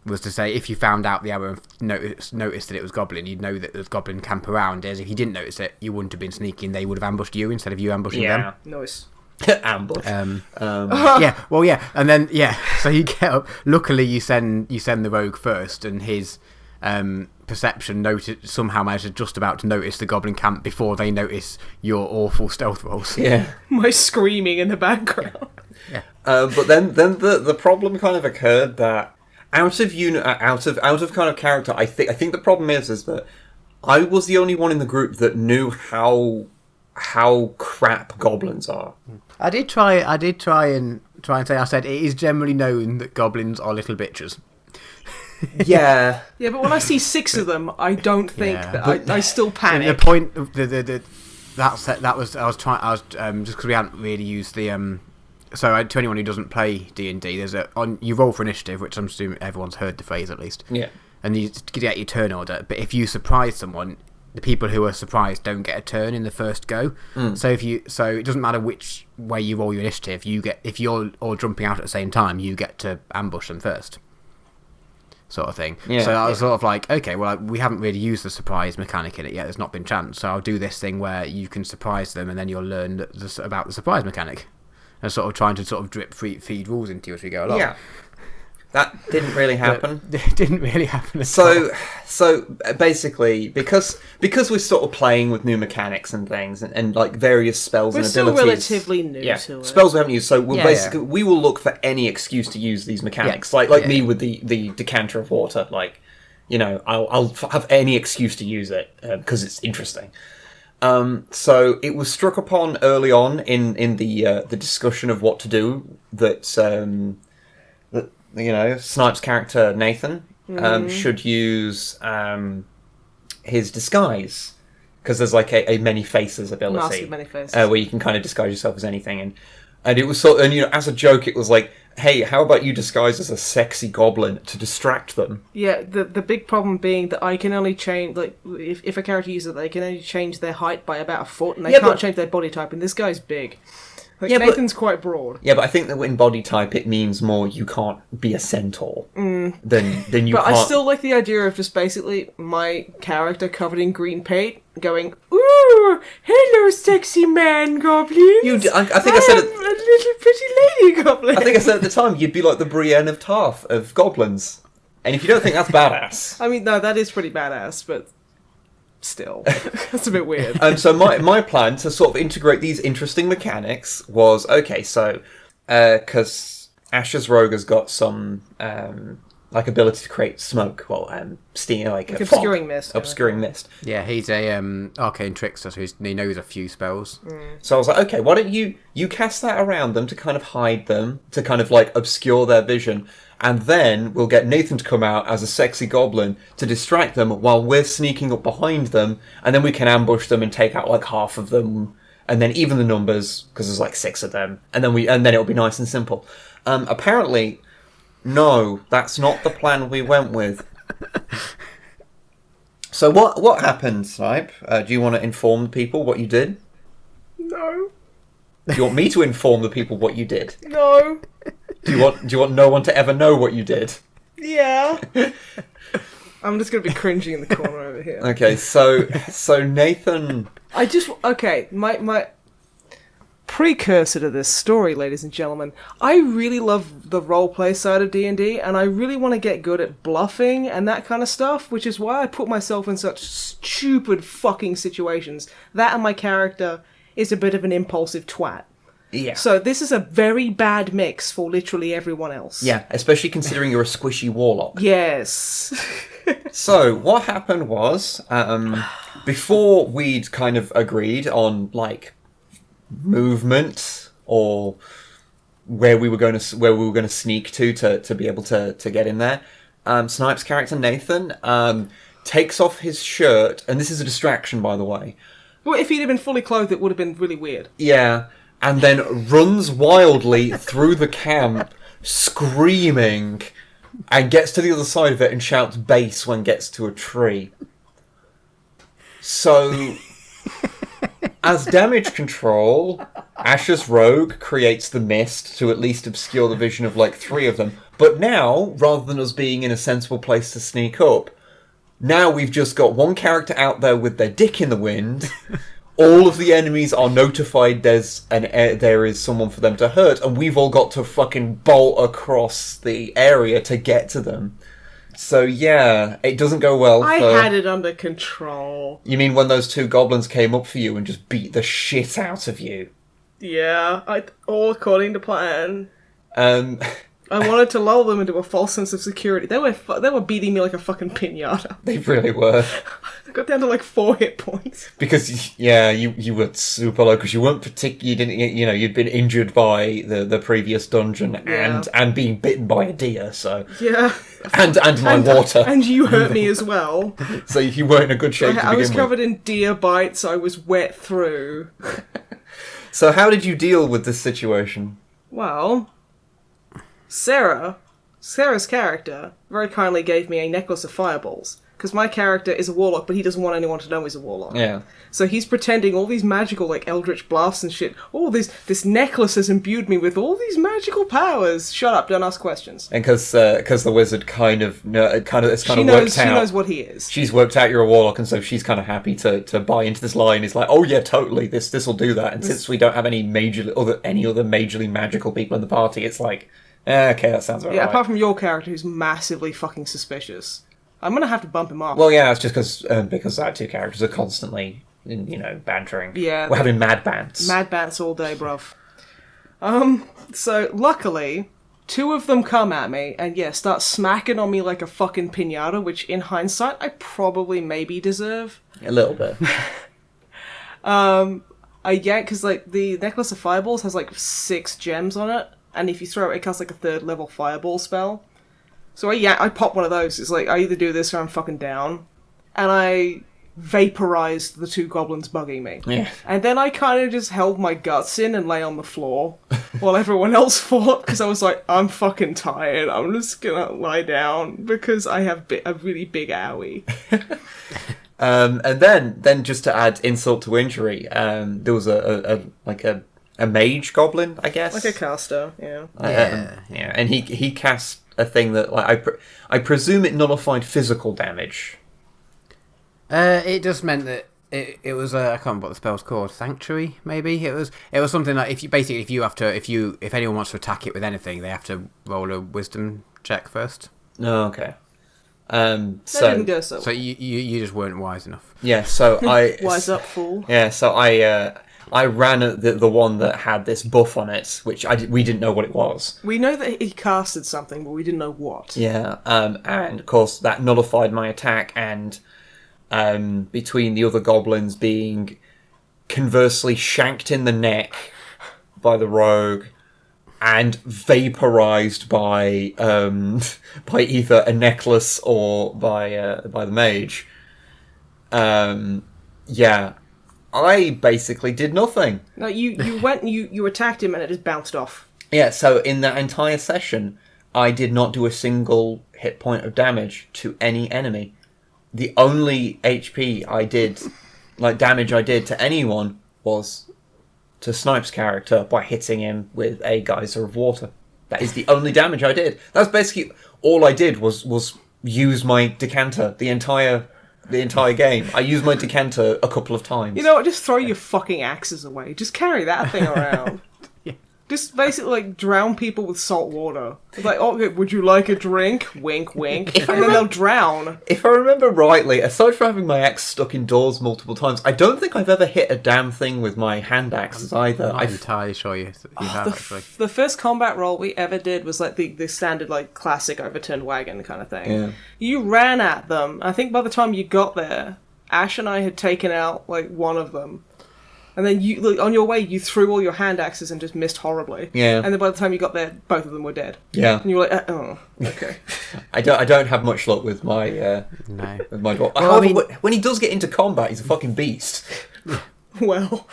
Speaker 2: was to say if you found out the arrow and noticed that it was goblin, you'd know that there's goblin camp around. As if you didn't notice it, you wouldn't have been sneaking; they would have ambushed you instead of you ambushing them.
Speaker 1: Nice.
Speaker 3: Ambush.
Speaker 2: And then so you get up. Luckily, you send the rogue first, and his perception somehow managed to just about to notice the goblin camp before they notice your awful stealth rolls.
Speaker 3: Yeah,
Speaker 1: my screaming in the background.
Speaker 2: Yeah,
Speaker 3: but then the problem kind of occurred that out of kind of character, I think the problem is that I was the only one in the group that knew how crap goblins are.
Speaker 2: I did try and say. I said it is generally known that goblins are little bitches.
Speaker 3: Yeah.
Speaker 1: Yeah, but when I see 6 of them, I don't think that I still panic.
Speaker 2: The point of that was just because we hadn't really used the so to anyone who doesn't play D&D, there's you roll for initiative, which I'm assuming everyone's heard the phrase at least.
Speaker 3: Yeah.
Speaker 2: And you get your turn order, but if you surprise someone, the people who are surprised don't get a turn in the first go. So it doesn't matter which way you roll your initiative. If you're all jumping out at the same time, you get to ambush them first, sort of thing.
Speaker 3: Yeah.
Speaker 2: So I was sort of like, okay, well, we haven't really used the surprise mechanic in it yet. There's not been chance, so I'll do this thing where you can surprise them, and then you'll learn about the surprise mechanic, and sort of trying to sort of drip feed rules into you as we go along.
Speaker 3: Yeah. That didn't really happen.
Speaker 2: It didn't really happen at all.
Speaker 3: So basically, because we're sort of playing with new mechanics and things, and like various spells and abilities.
Speaker 1: We're still relatively new to it.
Speaker 3: Spells we haven't used, so we will look for any excuse to use these mechanics. Like me with the decanter of water. Like, I'll have any excuse to use it because it's interesting. So it was struck upon early on in the discussion of what to do that Snipe's character Nathan should use his disguise, because there's like a many faces ability,
Speaker 1: massive many faces,
Speaker 3: where you can kind of disguise yourself as anything, and it was as a joke it was like, hey, how about you disguise as a sexy goblin to distract them?
Speaker 1: Yeah, the big problem being that I can only change, like, if a character uses it, they can only change their height by about a foot, and they can't change their body type, and this guy's big. Like, Nathan's quite broad.
Speaker 3: Yeah, but I think that in body type it means more you can't be a centaur than you
Speaker 1: But
Speaker 3: can't...
Speaker 1: I still like the idea of just basically my character covered in green paint going, "Ooh, hello, sexy man goblins.
Speaker 3: I think I said it...
Speaker 1: a little pretty lady goblin."
Speaker 3: I think I said at the time you'd be like the Brienne of Tarth of goblins. And if you don't think that's badass...
Speaker 1: I mean, no, that is pretty badass, but still, that's a bit weird.
Speaker 3: So my plan to sort of integrate these interesting mechanics was, okay, so because Asher's Rogue has got some like ability to create smoke, steam, like a
Speaker 1: obscuring mist.
Speaker 3: Obscuring mist.
Speaker 2: Yeah, he's a arcane trickster, so he knows a few spells.
Speaker 3: So I was like, okay, why don't you cast that around them to kind of hide them, to kind of like obscure their vision, and then we'll get Nathan to come out as a sexy goblin to distract them while we're sneaking up behind them, and then we can ambush them and take out like half of them, and then even the numbers, because there's like 6 of them, and then it'll be nice and simple. Apparently, no, that's not the plan we went with. So what happened, Snipe? Do you want to inform the people what you did?
Speaker 1: No.
Speaker 3: Do you want me to inform the people what you did?
Speaker 1: No.
Speaker 3: Do you want no one to ever know what you did?
Speaker 1: Yeah. I'm just gonna be cringing in the corner over here.
Speaker 3: Okay, so Nathan...
Speaker 1: my precursor to this story, ladies and gentlemen, I really love the roleplay side of D&D, and I really want to get good at bluffing and that kind of stuff, which is why I put myself in such stupid fucking situations. That and my character is a bit of an impulsive twat.
Speaker 3: Yeah.
Speaker 1: So this is a very bad mix for literally everyone else.
Speaker 3: Yeah, especially considering you're a squishy warlock.
Speaker 1: Yes.
Speaker 3: So, what happened was, before we'd kind of agreed on, like, movement, or where we were going to sneak to be able to get in there, Snipe's character, Nathan, takes off his shirt, and this is a distraction, by the way.
Speaker 1: Well, if he'd have been fully clothed, it would have been really weird.
Speaker 3: Yeah, and then runs wildly through the camp, screaming, and gets to the other side of it and shouts "base" when gets to a tree. So, as damage control, Asher's Rogue creates the mist to at least obscure the vision of like 3 of them. But now, rather than us being in a sensible place to sneak up, now we've just got one character out there with their dick in the wind. All of the enemies are notified there is someone for them to hurt, and we've all got to fucking bolt across the area to get to them. So yeah, it doesn't go well.
Speaker 1: I had it under control.
Speaker 3: You mean when those 2 goblins came up for you and just beat the shit out of you?
Speaker 1: Yeah, all according to plan. I wanted to lull them into a false sense of security. They were beating me like a fucking pinata.
Speaker 3: They really were.
Speaker 1: I got down to like 4 hit points.
Speaker 3: Because you were super low because you weren't you'd been injured by the previous dungeon and being bitten by a deer. So
Speaker 1: yeah,
Speaker 3: and my water,
Speaker 1: and you hurt me as well.
Speaker 3: So you weren't in a good shape.
Speaker 1: I was covered in deer bites. I was wet through.
Speaker 3: So how did you deal with this situation?
Speaker 1: Well, Sarah's character very kindly gave me a necklace of fireballs. because my character is a warlock, but he doesn't want anyone to know he's a warlock.
Speaker 3: Yeah.
Speaker 1: So he's pretending all these magical, like, eldritch blasts and shit. Oh, this necklace has imbued me with all these magical powers. Shut up, don't ask questions.
Speaker 3: And because the wizard it's kind of worked out.
Speaker 1: She knows what he is.
Speaker 3: She's worked out you're a warlock, and so she's kind of happy to buy into this line. It's like, oh yeah, totally, this will do that. And since we don't have any other majorly magical people in the party, it's like, okay, that sounds about right.
Speaker 1: Apart from your character, who's massively fucking suspicious. I'm gonna have to bump him off.
Speaker 3: Well, yeah, it's just because our two characters are constantly, bantering.
Speaker 1: Yeah,
Speaker 3: we're having mad bants.
Speaker 1: Mad bants all day, bruv. So luckily, 2 of them come at me and start smacking on me like a fucking piñata, which in hindsight I probably maybe deserve.
Speaker 3: A little bit.
Speaker 1: I yank because like the necklace of fireballs has like 6 gems on it, and if you throw it, it casts like a 3rd level fireball spell. So I pop one of those. It's like, I either do this or I'm fucking down. And I vaporized the 2 goblins bugging me.
Speaker 3: Yeah.
Speaker 1: And then I kind of just held my guts in and lay on the floor while everyone else fought, because I was like, I'm fucking tired. I'm just gonna lie down because I have a really big owie.
Speaker 3: And then just to add insult to injury, there was a mage goblin, I guess.
Speaker 1: Like a caster, yeah.
Speaker 3: Yeah, and he cast a thing that, like, I presume it nullified physical damage.
Speaker 2: It just meant that it was I can't remember what the spell's called. Sanctuary, maybe. It was something like if anyone wants to attack it with anything, they have to roll a wisdom check first.
Speaker 3: Oh, okay.
Speaker 1: That didn't go so.
Speaker 2: So you just weren't wise enough.
Speaker 3: Yeah. So I
Speaker 1: wise up, fool.
Speaker 3: Yeah. So I ran at the one that had this buff on it, which we didn't know what it was.
Speaker 1: We know that he casted something, but we didn't know what.
Speaker 3: Yeah, and of course that nullified my attack, and between the other goblins being conversely shanked in the neck by the rogue and vaporized by either a necklace or by the mage, I basically did nothing.
Speaker 1: No, you went and you attacked him and it just bounced off.
Speaker 3: Yeah, so in that entire session, I did not do a single hit point of damage to any enemy. The only HP I did, like damage I did to anyone, was to Snipe's character by hitting him with a geyser of water. That is the only damage I did. That's basically all I did was use my decanter the entire game. I used my decanter a couple of times.
Speaker 1: You know what? Just throw your fucking axes away. Just carry that thing around.
Speaker 2: Yeah.
Speaker 1: Just basically like drown people with salt water. It's like, okay, would you like a drink? Wink, wink. And then they'll drown.
Speaker 3: If I remember rightly, aside from having my axe stuck indoors multiple times, I don't think I've ever hit a damn thing with my hand axes either.
Speaker 2: I'm entirely sure you have, actually.
Speaker 1: The first combat roll we ever did was like the standard like classic overturned wagon kind of thing.
Speaker 3: Yeah.
Speaker 1: You ran at them. I think by the time you got there, Ash and I had taken out like one of them. And then on your way, you threw all your hand axes and just missed horribly.
Speaker 3: Yeah.
Speaker 1: And then by the time you got there, both of them were dead.
Speaker 3: Yeah.
Speaker 1: And you were like, oh, okay.
Speaker 3: I don't have much luck with my
Speaker 2: no.
Speaker 3: with my dwarf.
Speaker 2: Well,
Speaker 3: However, when he does get into combat, he's a fucking beast.
Speaker 1: Well,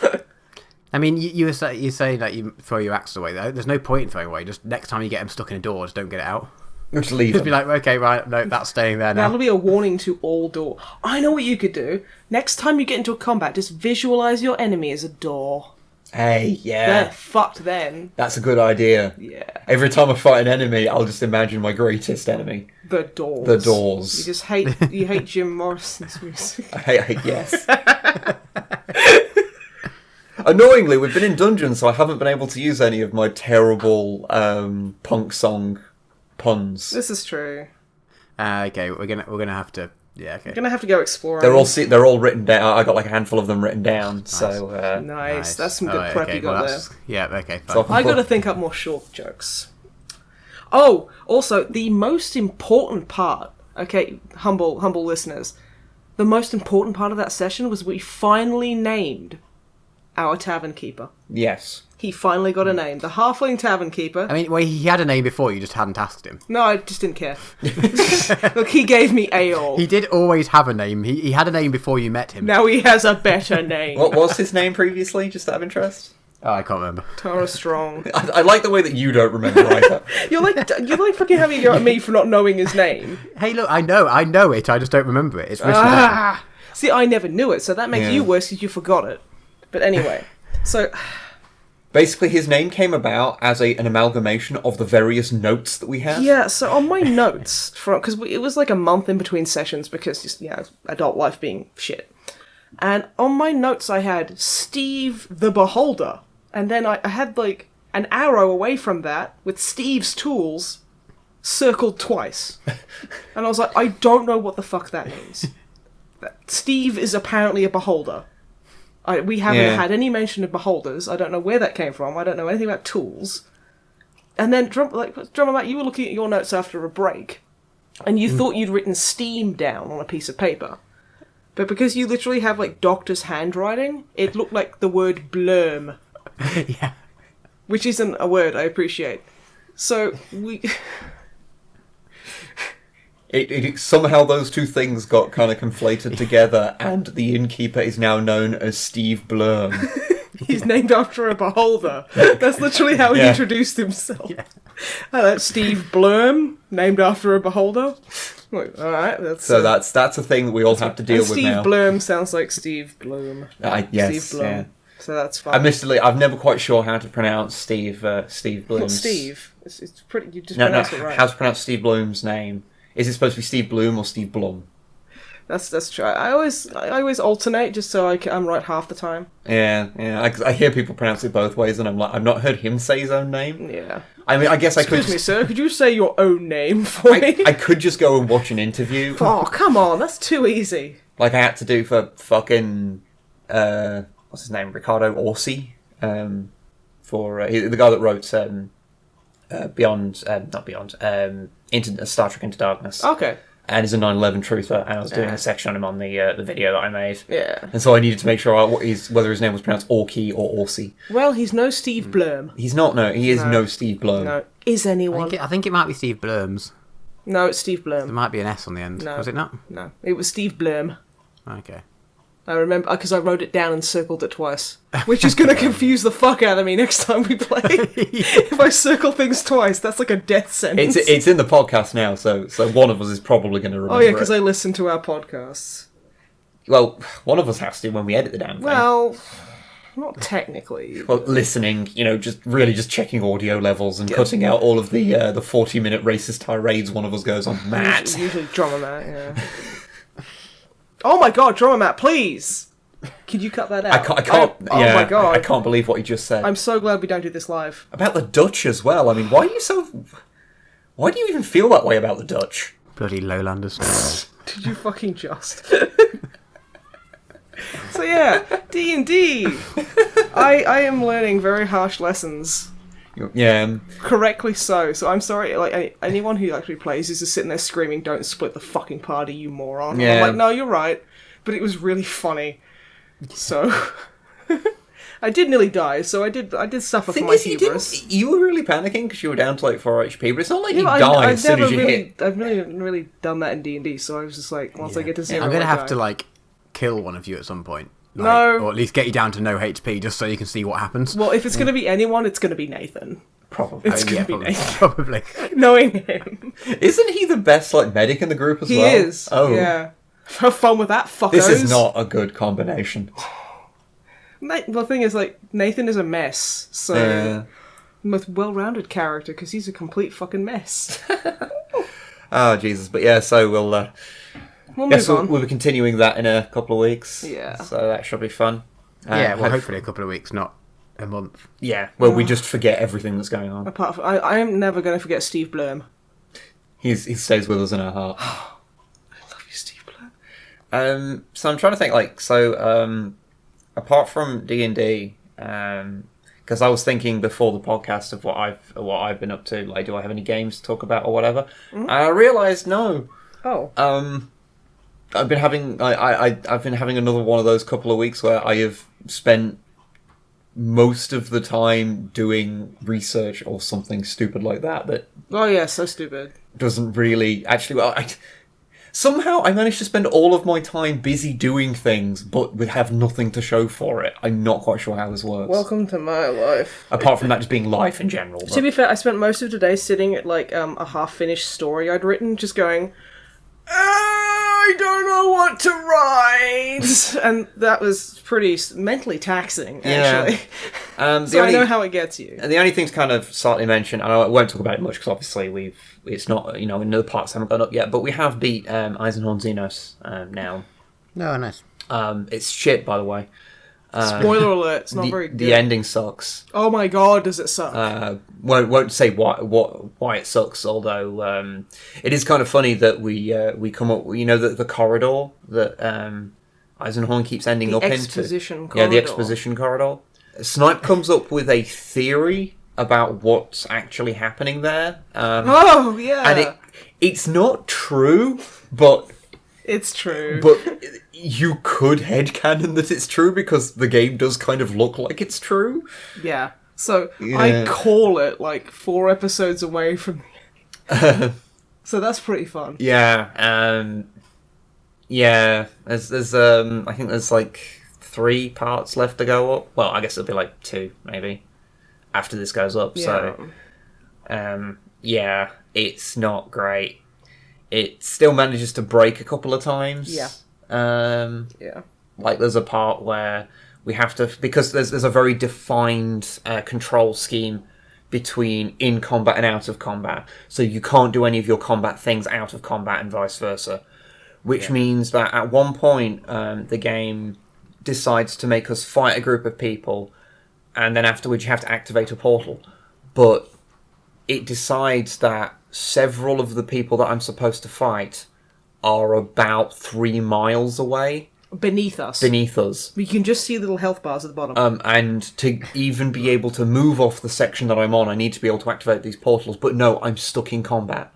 Speaker 2: I mean, you say that you throw your axe away. Though there's no point in throwing away. Just next time you get him stuck in a door, just don't get it out.
Speaker 3: Just leave
Speaker 2: Just
Speaker 3: him.
Speaker 2: be like, okay, right, no, that's staying there now.
Speaker 1: that'll be a warning to all door. I know what you could do. Next time you get into a combat, just visualize your enemy as a door.
Speaker 3: Hey, yeah.
Speaker 1: They're fucked then.
Speaker 3: That's a good idea.
Speaker 1: Yeah.
Speaker 3: Every time I fight an enemy, I'll just imagine my greatest enemy.
Speaker 1: The doors.
Speaker 3: The doors.
Speaker 1: You just hate Jim Morrison's music.
Speaker 3: Yes. Annoyingly, we've been in dungeons, so I haven't been able to use any of my terrible punk song puns.
Speaker 1: This is true.
Speaker 2: Okay, we're gonna have to. Yeah, okay.
Speaker 1: You're gonna have to go exploring.
Speaker 3: They're all written down. I got like a handful of them written down. Nice. So
Speaker 1: nice. That's some good prep you got there.
Speaker 2: Yeah. Okay. Fine.
Speaker 3: So
Speaker 1: I got to think up more short jokes. Oh, also the most important part. Okay, humble listeners. The most important part of that session was we finally named our tavern keeper.
Speaker 3: Yes.
Speaker 1: He finally got a name. The halfling tavern keeper.
Speaker 2: I mean, well, he had a name before, you just hadn't asked him.
Speaker 1: No, I just didn't care. Look, he gave me Aeol.
Speaker 2: He did always have a name. He had a name before you met him.
Speaker 1: Now he has a better name.
Speaker 3: What was his name previously, just out of interest?
Speaker 2: Oh, I can't remember.
Speaker 1: Tara Strong.
Speaker 3: I like the way that you don't remember either.
Speaker 1: You're like fucking having a go at me for not knowing his name.
Speaker 2: Hey, look, I know it. I just don't remember it. It's written down.
Speaker 1: Ah! See, I never knew it, so that makes you worse because you forgot it. But anyway, so...
Speaker 3: Basically, his name came about as an amalgamation of the various notes that we had.
Speaker 1: Yeah, so on my notes, because it was like a month in between sessions because, just, adult life being shit. And on my notes I had Steve the Beholder. And then I had, like, an arrow away from that with Steve's tools circled twice. And I was like, I don't know what the fuck that means. Steve is apparently a beholder. We haven't had any mention of beholders. I don't know where that came from. I don't know anything about tools. And then, Drummer Matt, you were looking at your notes after a break, and you thought you'd written Steam down on a piece of paper. But because you literally have, like, doctor's handwriting, it looked like the word blurm.
Speaker 2: Yeah.
Speaker 1: Which isn't a word I appreciate. So,
Speaker 3: Somehow those two things got kind of conflated together, and the innkeeper is now known as Steve Blurm.
Speaker 1: He's named after a beholder. That's literally how he introduced himself. Yeah. Hello, Steve Blurm, named after a beholder. Like, all right, that's
Speaker 3: a thing that we all have to deal with now.
Speaker 1: Steve Blurm sounds like Steve Bloom.
Speaker 3: Yes,
Speaker 1: Steve Blum. Yeah. So that's fine.
Speaker 3: Admittedly, I'm never quite sure how to pronounce Steve Bloom's...
Speaker 1: Not Steve. It's pretty. You just pronounce it right.
Speaker 3: How to pronounce Steve Bloom's name? Is it supposed to be Steve Bloom or Steve Blum?
Speaker 1: That's true. I always alternate just so I'm right half the time.
Speaker 3: Yeah. I hear people pronounce it both ways, and I'm like, I've not heard him say his own name.
Speaker 1: Yeah.
Speaker 3: I mean, I guess I could.
Speaker 1: Excuse me, sir. Could you say your own name for me?
Speaker 3: I could just go and watch an interview.
Speaker 1: Oh, come on, that's too easy.
Speaker 3: Like I had to do for fucking what's his name, Ricardo Orsi, for the guy that wrote into Star Trek Into Darkness.
Speaker 1: Okay.
Speaker 3: And he's a 9/11 truther, and I was doing a section on him on the video that I made.
Speaker 1: Yeah.
Speaker 3: And so I needed to make sure whether his name was pronounced Orki or Orsi.
Speaker 1: Well, he's no Steve Blurm.
Speaker 3: He's not. No, he is no Steve Blum.
Speaker 1: No. Is anyone?
Speaker 2: I think it might be Steve Blurms.
Speaker 1: No, it's Steve Blurm.
Speaker 2: There might be an S on the end.
Speaker 1: No.
Speaker 2: Was it not?
Speaker 1: No, it was Steve Blurm.
Speaker 2: Okay.
Speaker 1: I remember because I wrote it down and circled it twice, which is going to confuse the fuck out of me next time we play. If I circle things twice, that's like a death sentence.
Speaker 3: It's in the podcast now, so one of us is probably going to remember.
Speaker 1: Oh yeah, because I listen to our podcasts.
Speaker 3: Well, one of us has to when we edit the damn thing.
Speaker 1: Well, not technically.
Speaker 3: Well, listening, just checking audio levels and cutting out all of the 40-minute racist tirades one of us goes on. Matt.
Speaker 1: Usually Drummer Matt, yeah. Oh my god, Drummer Matt, please! Could you cut that out?
Speaker 3: I can't.
Speaker 1: Oh my god.
Speaker 3: I can't believe what he just said.
Speaker 1: I'm so glad we don't do this live.
Speaker 3: About the Dutch as well. I mean, why do you even feel that way about the Dutch?
Speaker 2: Bloody lowlanders.
Speaker 1: Did you fucking just? So yeah, D&D. I am learning very harsh lessons.
Speaker 3: Yeah.
Speaker 1: Correctly so. So I'm sorry, like, anyone who actually plays is just sitting there screaming, "Don't split the fucking party, you moron."
Speaker 3: Yeah.
Speaker 1: I'm like, no, you're right. But it was really funny. So... I did nearly die, so I did suffer from my hubris.
Speaker 3: You were really panicking because you were down to like 4 HP, but it's not like you die as soon as you hit.
Speaker 1: I've never really done that in D&D, so I was just like, once I get to 0,
Speaker 2: I'm going to have to, like, kill one of you at some point. Like,
Speaker 1: no.
Speaker 2: Or at least get you down to no HP, just so you can see what happens.
Speaker 1: Well, if it's going to be anyone, it's going to Nathan.
Speaker 3: Probably.
Speaker 1: It's going to be Nathan.
Speaker 2: Probably.
Speaker 1: Knowing him.
Speaker 3: Isn't he the best, like, medic in the group as well?
Speaker 1: He is. Oh. Yeah. Have fun with that, fuckers.
Speaker 3: This is not a good combination.
Speaker 1: The thing is, like, Nathan is a mess, so... Most well-rounded character, because he's a complete fucking mess.
Speaker 3: Oh, Jesus. But yeah, so we'll
Speaker 1: move on.
Speaker 3: We'll be continuing that in a couple of weeks.
Speaker 1: Yeah.
Speaker 3: So that should be fun.
Speaker 2: Hopefully a couple of weeks, not a month.
Speaker 3: Yeah, where we just forget everything that's going on.
Speaker 1: Apart from... I am never going to forget Steve Blurm.
Speaker 3: He stays with us in our heart.
Speaker 1: I love you, Steve Blurm.
Speaker 3: So I'm trying to think, like, apart from D&D, because I was thinking before the podcast of what I've been up to, like, do I have any games to talk about or whatever? Mm-hmm. And I realised no.
Speaker 1: Oh.
Speaker 3: I've been having another one of those couple of weeks where I have spent most of the time doing research or something stupid like that.
Speaker 1: Oh yeah, so stupid.
Speaker 3: Doesn't really actually. Well, Somehow I managed to spend all of my time busy doing things, but would have nothing to show for it. I'm not quite sure how this works.
Speaker 1: Welcome to my life.
Speaker 3: Apart from that just being life in general.
Speaker 1: To be fair, I spent most of today sitting at like a half-finished story I'd written, just going, I don't know what to write, and that was pretty mentally taxing, actually.
Speaker 3: Yeah.
Speaker 1: So I know how it gets you.
Speaker 3: And the only thing to kind of slightly mention, and I won't talk about it much because obviously it's not, in other parts haven't gone up yet, but we have beat Eisenhorn Xenos now.
Speaker 2: No, nice.
Speaker 3: It's shit, by the way.
Speaker 1: Spoiler alert, it's not very good.
Speaker 3: The ending sucks.
Speaker 1: Oh my god, does it suck?
Speaker 3: Won't say why it sucks, although it is kind of funny that we come up, the corridor that Eisenhorn keeps ending up into.
Speaker 1: The exposition corridor.
Speaker 3: Yeah, the exposition corridor. Snipe comes up with a theory about what's actually happening there.
Speaker 1: Oh, yeah.
Speaker 3: And it's not true, but...
Speaker 1: It's true.
Speaker 3: But you could headcanon that it's true because the game does kind of look like it's true.
Speaker 1: Yeah. So I call it like 4 episodes away from so that's pretty fun.
Speaker 3: Yeah. Yeah. There's I think there's like 3 parts left to go up. Well, I guess it'll be like 2 maybe after this goes up.
Speaker 1: Yeah.
Speaker 3: So yeah, it's not great. It still manages to break a couple of times.
Speaker 1: Yeah.
Speaker 3: Yeah. Like there's a part where we have to, because there's a very defined control scheme between in combat and out of combat. So you can't do any of your combat things out of combat and vice versa. Which means that at one point the game decides to make us fight a group of people, and then afterwards you have to activate a portal. But it decides that several of the people that I'm supposed to fight are about 3 miles away.
Speaker 1: Beneath us. We can just see little health bars at the bottom.
Speaker 3: And to even be able to move off the section that I'm on, I need to be able to activate these portals. But no, I'm stuck in combat.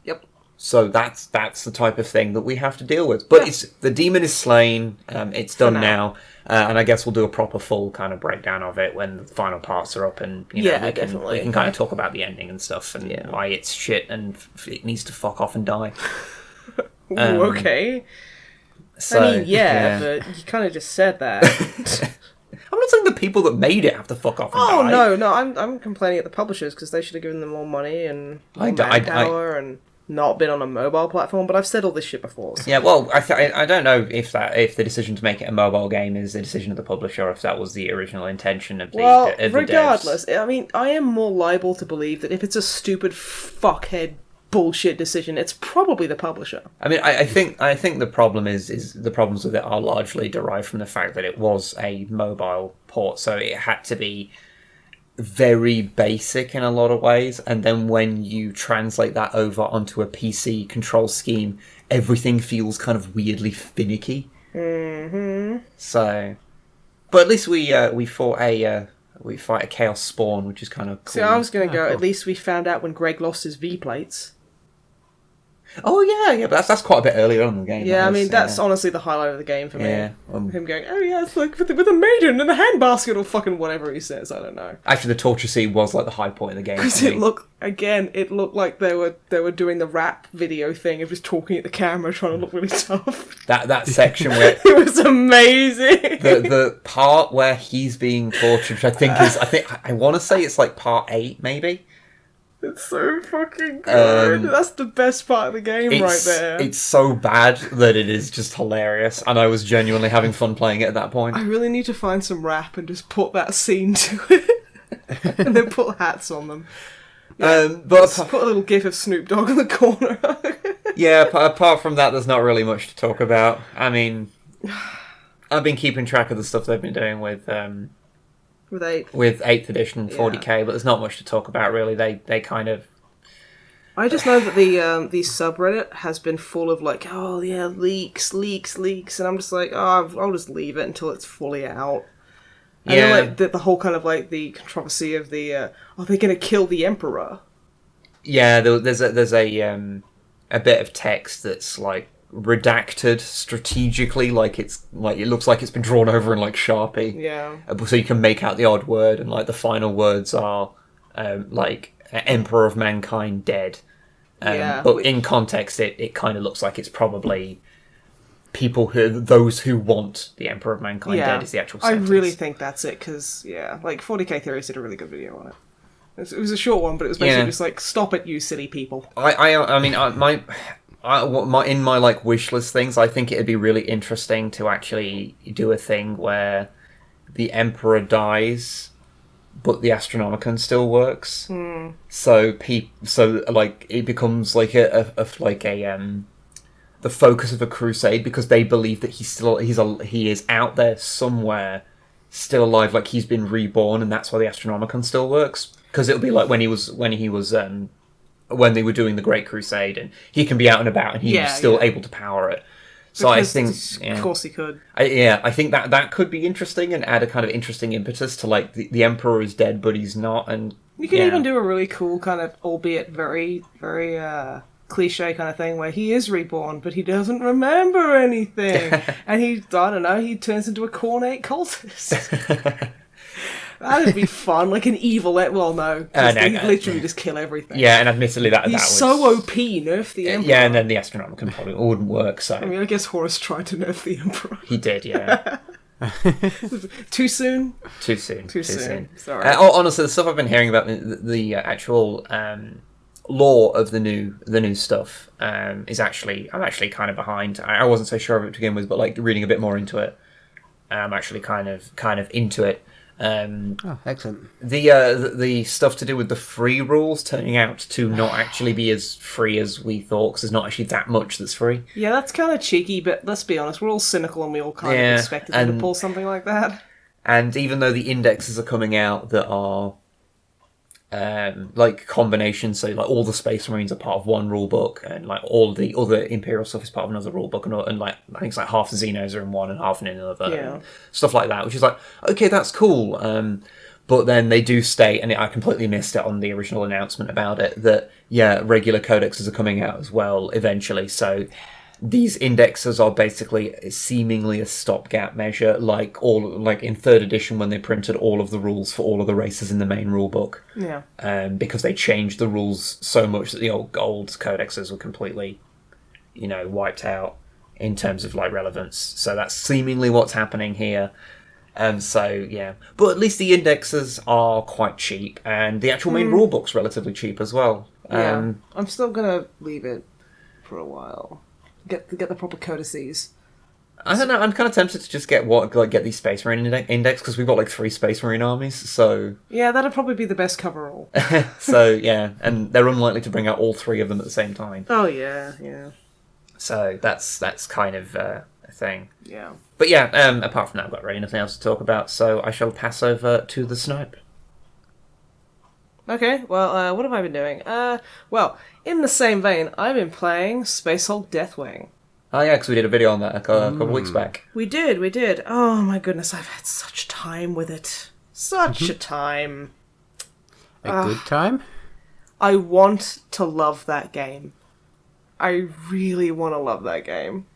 Speaker 1: Yep.
Speaker 3: So that's the type of thing that we have to deal with. But the demon is slain. It's done now. And I guess we'll do a proper full kind of breakdown of it when the final parts are up, and we can kind of talk about the ending and stuff and why it's shit and it needs to fuck off and die.
Speaker 1: Ooh, okay.
Speaker 3: So,
Speaker 1: I mean, but you kind of just said that.
Speaker 3: I'm not saying the people that made it have to fuck off and die.
Speaker 1: Oh no, I'm complaining at the publishers because they should have given them more money and more manpower and not been on a mobile platform. But I've said all this shit before. So.
Speaker 3: Yeah, well, I don't know if the decision to make it a mobile game is the decision of the publisher, or if that was the original intention of the of the
Speaker 1: regardless,
Speaker 3: devs.
Speaker 1: I mean, I am more liable to believe that if it's a stupid fuckhead bullshit decision, it's probably the publisher.
Speaker 3: I mean, I think the problem is the problems with it are largely derived from the fact that it was a mobile port, so it had to be very basic in a lot of ways, and then when you translate that over onto a PC control scheme, everything feels kind of weirdly finicky.
Speaker 1: Mm-hmm.
Speaker 3: So, but at least we fight a Chaos Spawn, which is kind of cool.
Speaker 1: See, I was going to go,
Speaker 3: cool.
Speaker 1: At least we found out when Greg lost his V-plates.
Speaker 3: Oh yeah, but that's quite a bit earlier on in the game.
Speaker 1: Yeah, I mean, that's honestly the highlight of the game for me.
Speaker 3: Yeah.
Speaker 1: Him going, oh yeah, it's like with a maiden in the handbasket, or fucking whatever he says, I don't know.
Speaker 3: Actually, the torture scene was like the high point of the game.
Speaker 1: Because it looked like they were doing the rap video thing of just talking at the camera, trying to look really tough.
Speaker 3: That section where
Speaker 1: it was amazing.
Speaker 3: The part where he's being tortured, which I want to say it's like part 8, maybe.
Speaker 1: It's so fucking good. That's the best part of the game right there.
Speaker 3: It's so bad that it is just hilarious, and I was genuinely having fun playing it at that point.
Speaker 1: I really need to find some rap and just put that scene to it. And then put hats on them. Yeah,
Speaker 3: but
Speaker 1: put a little gif of Snoop Dogg in the corner.
Speaker 3: Yeah, apart from that, there's not really much to talk about. I mean, I've been keeping track of the stuff they've been doing with 8th edition 40k, but there's not much to talk about really. They kind of...
Speaker 1: I just know that the subreddit has been full of like, oh yeah, leaks, and I'm just like, oh, I'll just leave it until it's fully out. And then like the whole kind of like the controversy of the, are they going to kill the Emperor?
Speaker 3: Yeah, there's a bit of text that's like redacted strategically, like it looks like it's been drawn over in like Sharpie.
Speaker 1: Yeah.
Speaker 3: So you can make out the odd word, and like the final words are like Emperor of Mankind dead. But in context, it kind of looks like it's probably those who want the Emperor of Mankind dead is the actual sentence.
Speaker 1: I really think that's it, because, 40k Theories did a really good video on it. It was a short one, but it was basically just like, stop it, you silly people. In my like wish list things, I think it'd be really interesting to actually do a thing where the Emperor dies, but the Astronomicon still works. So it becomes like the focus of a crusade, because they believe that he is out there somewhere, still alive, like he's been reborn, and that's why the Astronomicon still works. Because it'll be like when they were doing the Great Crusade, and he can be out and about, and he's still able to power it. So because I think, of course, he could.
Speaker 3: I think that could be interesting and add a kind of interesting impetus to like the Emperor is dead, but he's not, and
Speaker 1: you can even do a really cool kind of, albeit very, very cliche kind of thing where he is reborn, but he doesn't remember anything, and he turns into a cornate cultist. That'd be fun, like an evil. Well, no, he'd literally just kill everything.
Speaker 3: Yeah, and admittedly, he's
Speaker 1: so OP. Nerf the Emperor.
Speaker 3: Yeah, and then the Astronomicon probably wouldn't work. So
Speaker 1: I guess Horus tried to nerf the Emperor.
Speaker 3: He did, yeah.
Speaker 1: Too soon.
Speaker 3: Too soon.
Speaker 1: Sorry.
Speaker 3: Honestly, the stuff I've been hearing about the actual lore of the new stuff is actually, I'm actually kind of behind. I wasn't so sure of it to begin with, but like reading a bit more into it, I'm actually kind of into it.
Speaker 2: Excellent.
Speaker 3: The stuff to do with the free rules turning out to not actually be as free as we thought, because there's not actually that much that's free.
Speaker 1: Yeah, that's kind of cheeky, but let's be honest, we're all cynical and we all kind of expected them to pull something like that.
Speaker 3: And even though the indexes are coming out that are like combinations, so like all the Space Marines are part of one rule book, and like all the other Imperial stuff is part of another rule book, and like I think it's like half the Xenos are in one and half in another, and stuff like that, which is like, okay, that's cool. But then they do state, and I completely missed it on the original announcement about it, that regular codexes are coming out as well eventually. So these indexes are basically seemingly a stopgap measure, like in 3rd edition when they printed all of the rules for all of the races in the main rule book.
Speaker 1: Yeah.
Speaker 3: Because they changed the rules so much that the old codexes were completely, wiped out in terms of like relevance. So that's seemingly what's happening here. But at least the indexes are quite cheap, and the actual main rule book's relatively cheap as well.
Speaker 1: I'm still gonna leave it for a while. Get the proper codices.
Speaker 3: I don't know. I'm kind of tempted to just get these Space Marine index, because we've got like 3 Space Marine armies. So
Speaker 1: yeah, that'd probably be the best coverall.
Speaker 3: So yeah, and they're unlikely to bring out all 3 of them at the same time.
Speaker 1: Oh yeah.
Speaker 3: So that's kind of a thing.
Speaker 1: Yeah.
Speaker 3: But yeah, apart from that, I've got really nothing else to talk about. So I shall pass over to the Snipe.
Speaker 1: Okay, well, what have I been doing? Well, in the same vein, I've been playing Space Hulk Deathwing.
Speaker 3: Oh yeah, because we did a video on that a couple of weeks back.
Speaker 1: We did. Oh my goodness, I've had such time with it. Such a time.
Speaker 2: A good time?
Speaker 1: I want to love that game. I really want to love that game.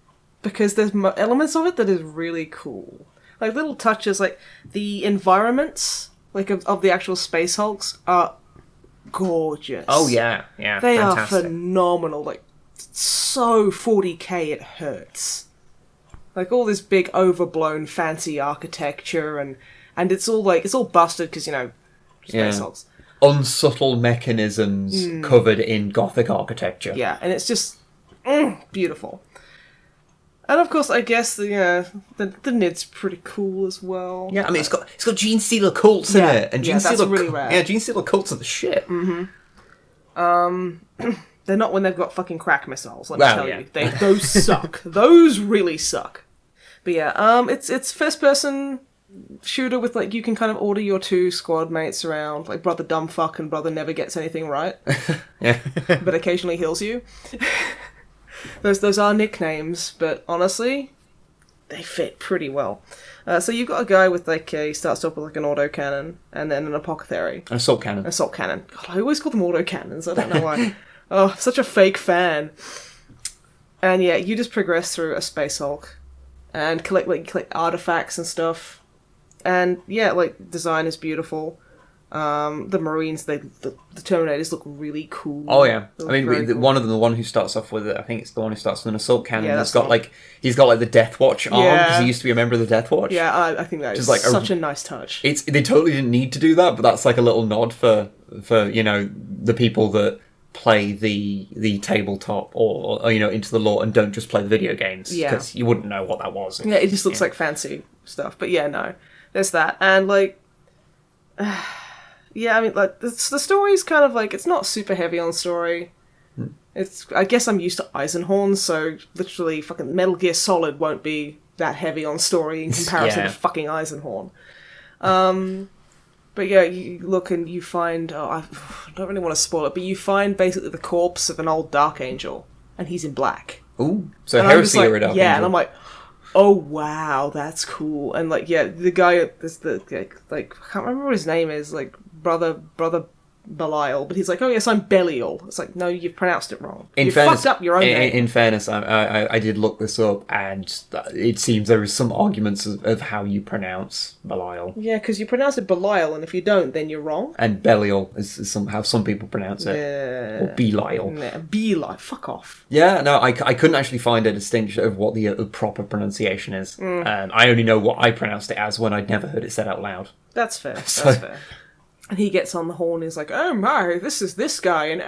Speaker 1: Because there's elements of it that is really cool. Like little touches, like the environments, like of the actual Space Hulks are gorgeous.
Speaker 3: Oh yeah,
Speaker 1: they
Speaker 3: fantastic.
Speaker 1: are phenomenal. Like so 40k, it hurts. Like all this big overblown fancy architecture, and it's all busted because Space Hulks.
Speaker 3: Unsubtle mechanisms covered in Gothic architecture.
Speaker 1: Yeah, and it's just beautiful. And of course, I guess the Nid's pretty cool as well.
Speaker 3: Yeah, I mean, it's got Gene Stealer cults in it, and Gene Stealer
Speaker 1: really rad.
Speaker 3: Yeah, Gene Stealer cults are the shit.
Speaker 1: They're not when they've got fucking crack missiles. Let me tell you, those suck. Those really suck. But yeah, it's first person shooter with like you can kind of order your 2 squad mates around, like brother dumb fuck and brother never gets anything right.
Speaker 3: Yeah,
Speaker 1: but occasionally heals you. Those are nicknames, but honestly, they fit pretty well. So you've got a guy with he starts off with like an autocannon, and then an apothecary.
Speaker 3: An assault cannon.
Speaker 1: God, I always call them autocannons, I don't know why. Oh, such a fake fan. And yeah, you just progress through a Space Hulk, and collect artifacts and stuff. And yeah, design is beautiful. The Marines, the Terminators look really cool.
Speaker 3: Oh yeah,
Speaker 1: They
Speaker 3: I
Speaker 1: look
Speaker 3: mean
Speaker 1: very cool.
Speaker 3: one of them, the one who starts off with it. I think it's the one who starts with an assault cannon.
Speaker 1: Yeah,
Speaker 3: That's
Speaker 1: that's
Speaker 3: got he's got the Deathwatch arm because
Speaker 1: Yeah.
Speaker 3: he used to be a member of the Deathwatch.
Speaker 1: Yeah, I think that is
Speaker 3: Just
Speaker 1: such a nice touch.
Speaker 3: They totally didn't need to do that, but that's like a little nod for the people that play the tabletop or into the lore and don't just play the video games,
Speaker 1: Yeah.
Speaker 3: because you wouldn't know what that was.
Speaker 1: Yeah, it just looks like fancy stuff. But yeah, no, there's that, and like, yeah, I mean, like the story's kind of like it's not super heavy on story. I guess I'm used to Eisenhorn, so literally fucking Metal Gear Solid won't be that heavy on story in comparison
Speaker 2: Yeah.
Speaker 1: to fucking Eisenhorn. But yeah, you look and you find... Oh, I don't really want to spoil it, but you find basically the corpse of an old Dark Angel, and he's in black.
Speaker 3: Ooh, so
Speaker 1: And I'm just
Speaker 3: Heresy
Speaker 1: like,
Speaker 3: or Dark
Speaker 1: yeah,
Speaker 3: Angel.
Speaker 1: and I'm like, oh wow, that's cool. And like, yeah, the guy, like, I can't remember what his name is, like, Brother Belial, but he's like, oh yes, I'm Belial. It's like, no, you've pronounced it wrong. You fucked up your own name.
Speaker 3: In fairness, I did look this up, and it seems there is some arguments of how you pronounce Belial.
Speaker 1: Yeah, because you pronounce it Belial, and if you don't, then you're wrong.
Speaker 3: And Belial is how some people pronounce it.
Speaker 1: Yeah.
Speaker 3: Or Belial.
Speaker 1: Nah, Belial, fuck off.
Speaker 3: Yeah, no, I couldn't actually find a distinction of what the proper pronunciation is. I only know what I pronounced it as when I'd never heard it said out loud.
Speaker 1: That's fair. That's
Speaker 3: So-
Speaker 1: fair. And he gets on the horn and is like, oh my, this is this guy, and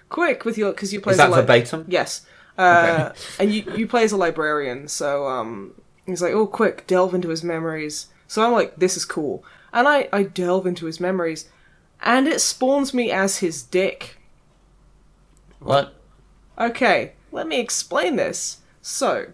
Speaker 1: quick with your, because you play
Speaker 3: Is that verbatim?
Speaker 1: Yes.
Speaker 3: Okay.
Speaker 1: And you play as a librarian, so he's like, oh quick, delve into his memories. So I'm like, this is cool. And I delve into his memories, and it spawns me as his dick.
Speaker 3: What?
Speaker 1: Okay, let me explain this. So,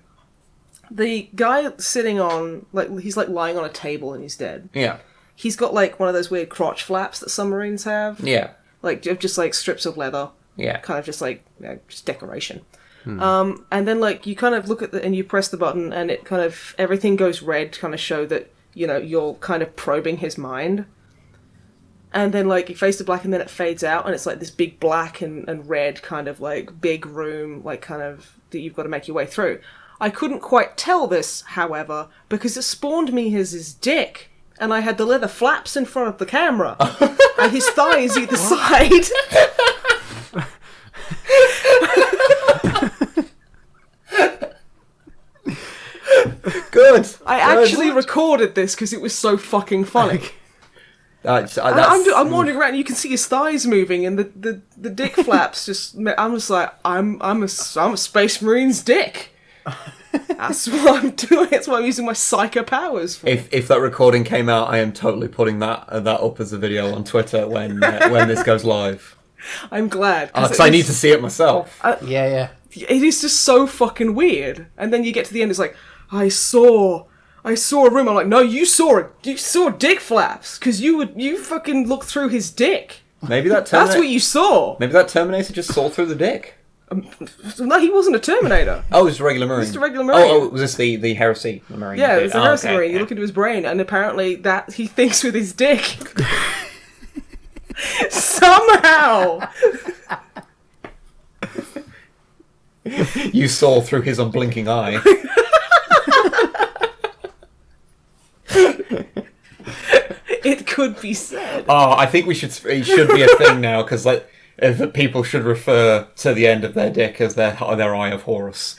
Speaker 1: the guy sitting on, like, he's like lying on a table and he's dead.
Speaker 3: Yeah.
Speaker 1: He's got like one of those weird crotch flaps that submarines have.
Speaker 3: Yeah.
Speaker 1: Like just like strips of leather.
Speaker 3: Yeah.
Speaker 1: Kind of just like just decoration. And then like you kind of look at and you press the button and it kind of everything goes red to kind of show that you're kind of probing his mind. And then like you fades to black and then it fades out and it's like this big black and red kind of like big room like kind of that you've got to make your way through. I couldn't quite tell this, however, because it spawned me as his dick. And I had the leather flaps in front of the camera. And his thighs either side.
Speaker 3: Good.
Speaker 1: I actually recorded this because it was so fucking funny. I'm wandering around and you can see his thighs moving and the dick flaps just... I'm just like, I'm a Space Marine's dick. That's what I'm doing. That's what I'm using my psycho powers for.
Speaker 3: If that recording came out, I am totally putting that up as a video on Twitter when this goes live.
Speaker 1: I'm glad.
Speaker 3: Because I need to see it myself.
Speaker 2: Yeah.
Speaker 1: It is just so fucking weird. And then you get to the end, it's like, I saw a room. I'm like, no, you saw dick flaps because you fucking looked through his dick.
Speaker 3: Maybe that
Speaker 1: That's what you saw.
Speaker 3: Maybe that Terminator just saw through the dick.
Speaker 1: No, he wasn't a Terminator.
Speaker 3: Oh, it was a regular Marine.
Speaker 1: Just a regular Marine.
Speaker 3: Oh, was this the Heresy Marine?
Speaker 1: Yeah, it was a Heresy
Speaker 3: okay,
Speaker 1: Marine. You
Speaker 3: yeah.
Speaker 1: look into his brain, and apparently that he thinks with his dick. Somehow.
Speaker 3: You saw through his unblinking eye.
Speaker 1: It could be said.
Speaker 3: Oh, I think it should be a thing now, because like if people should refer to the end of their dick as their Eye of Horus.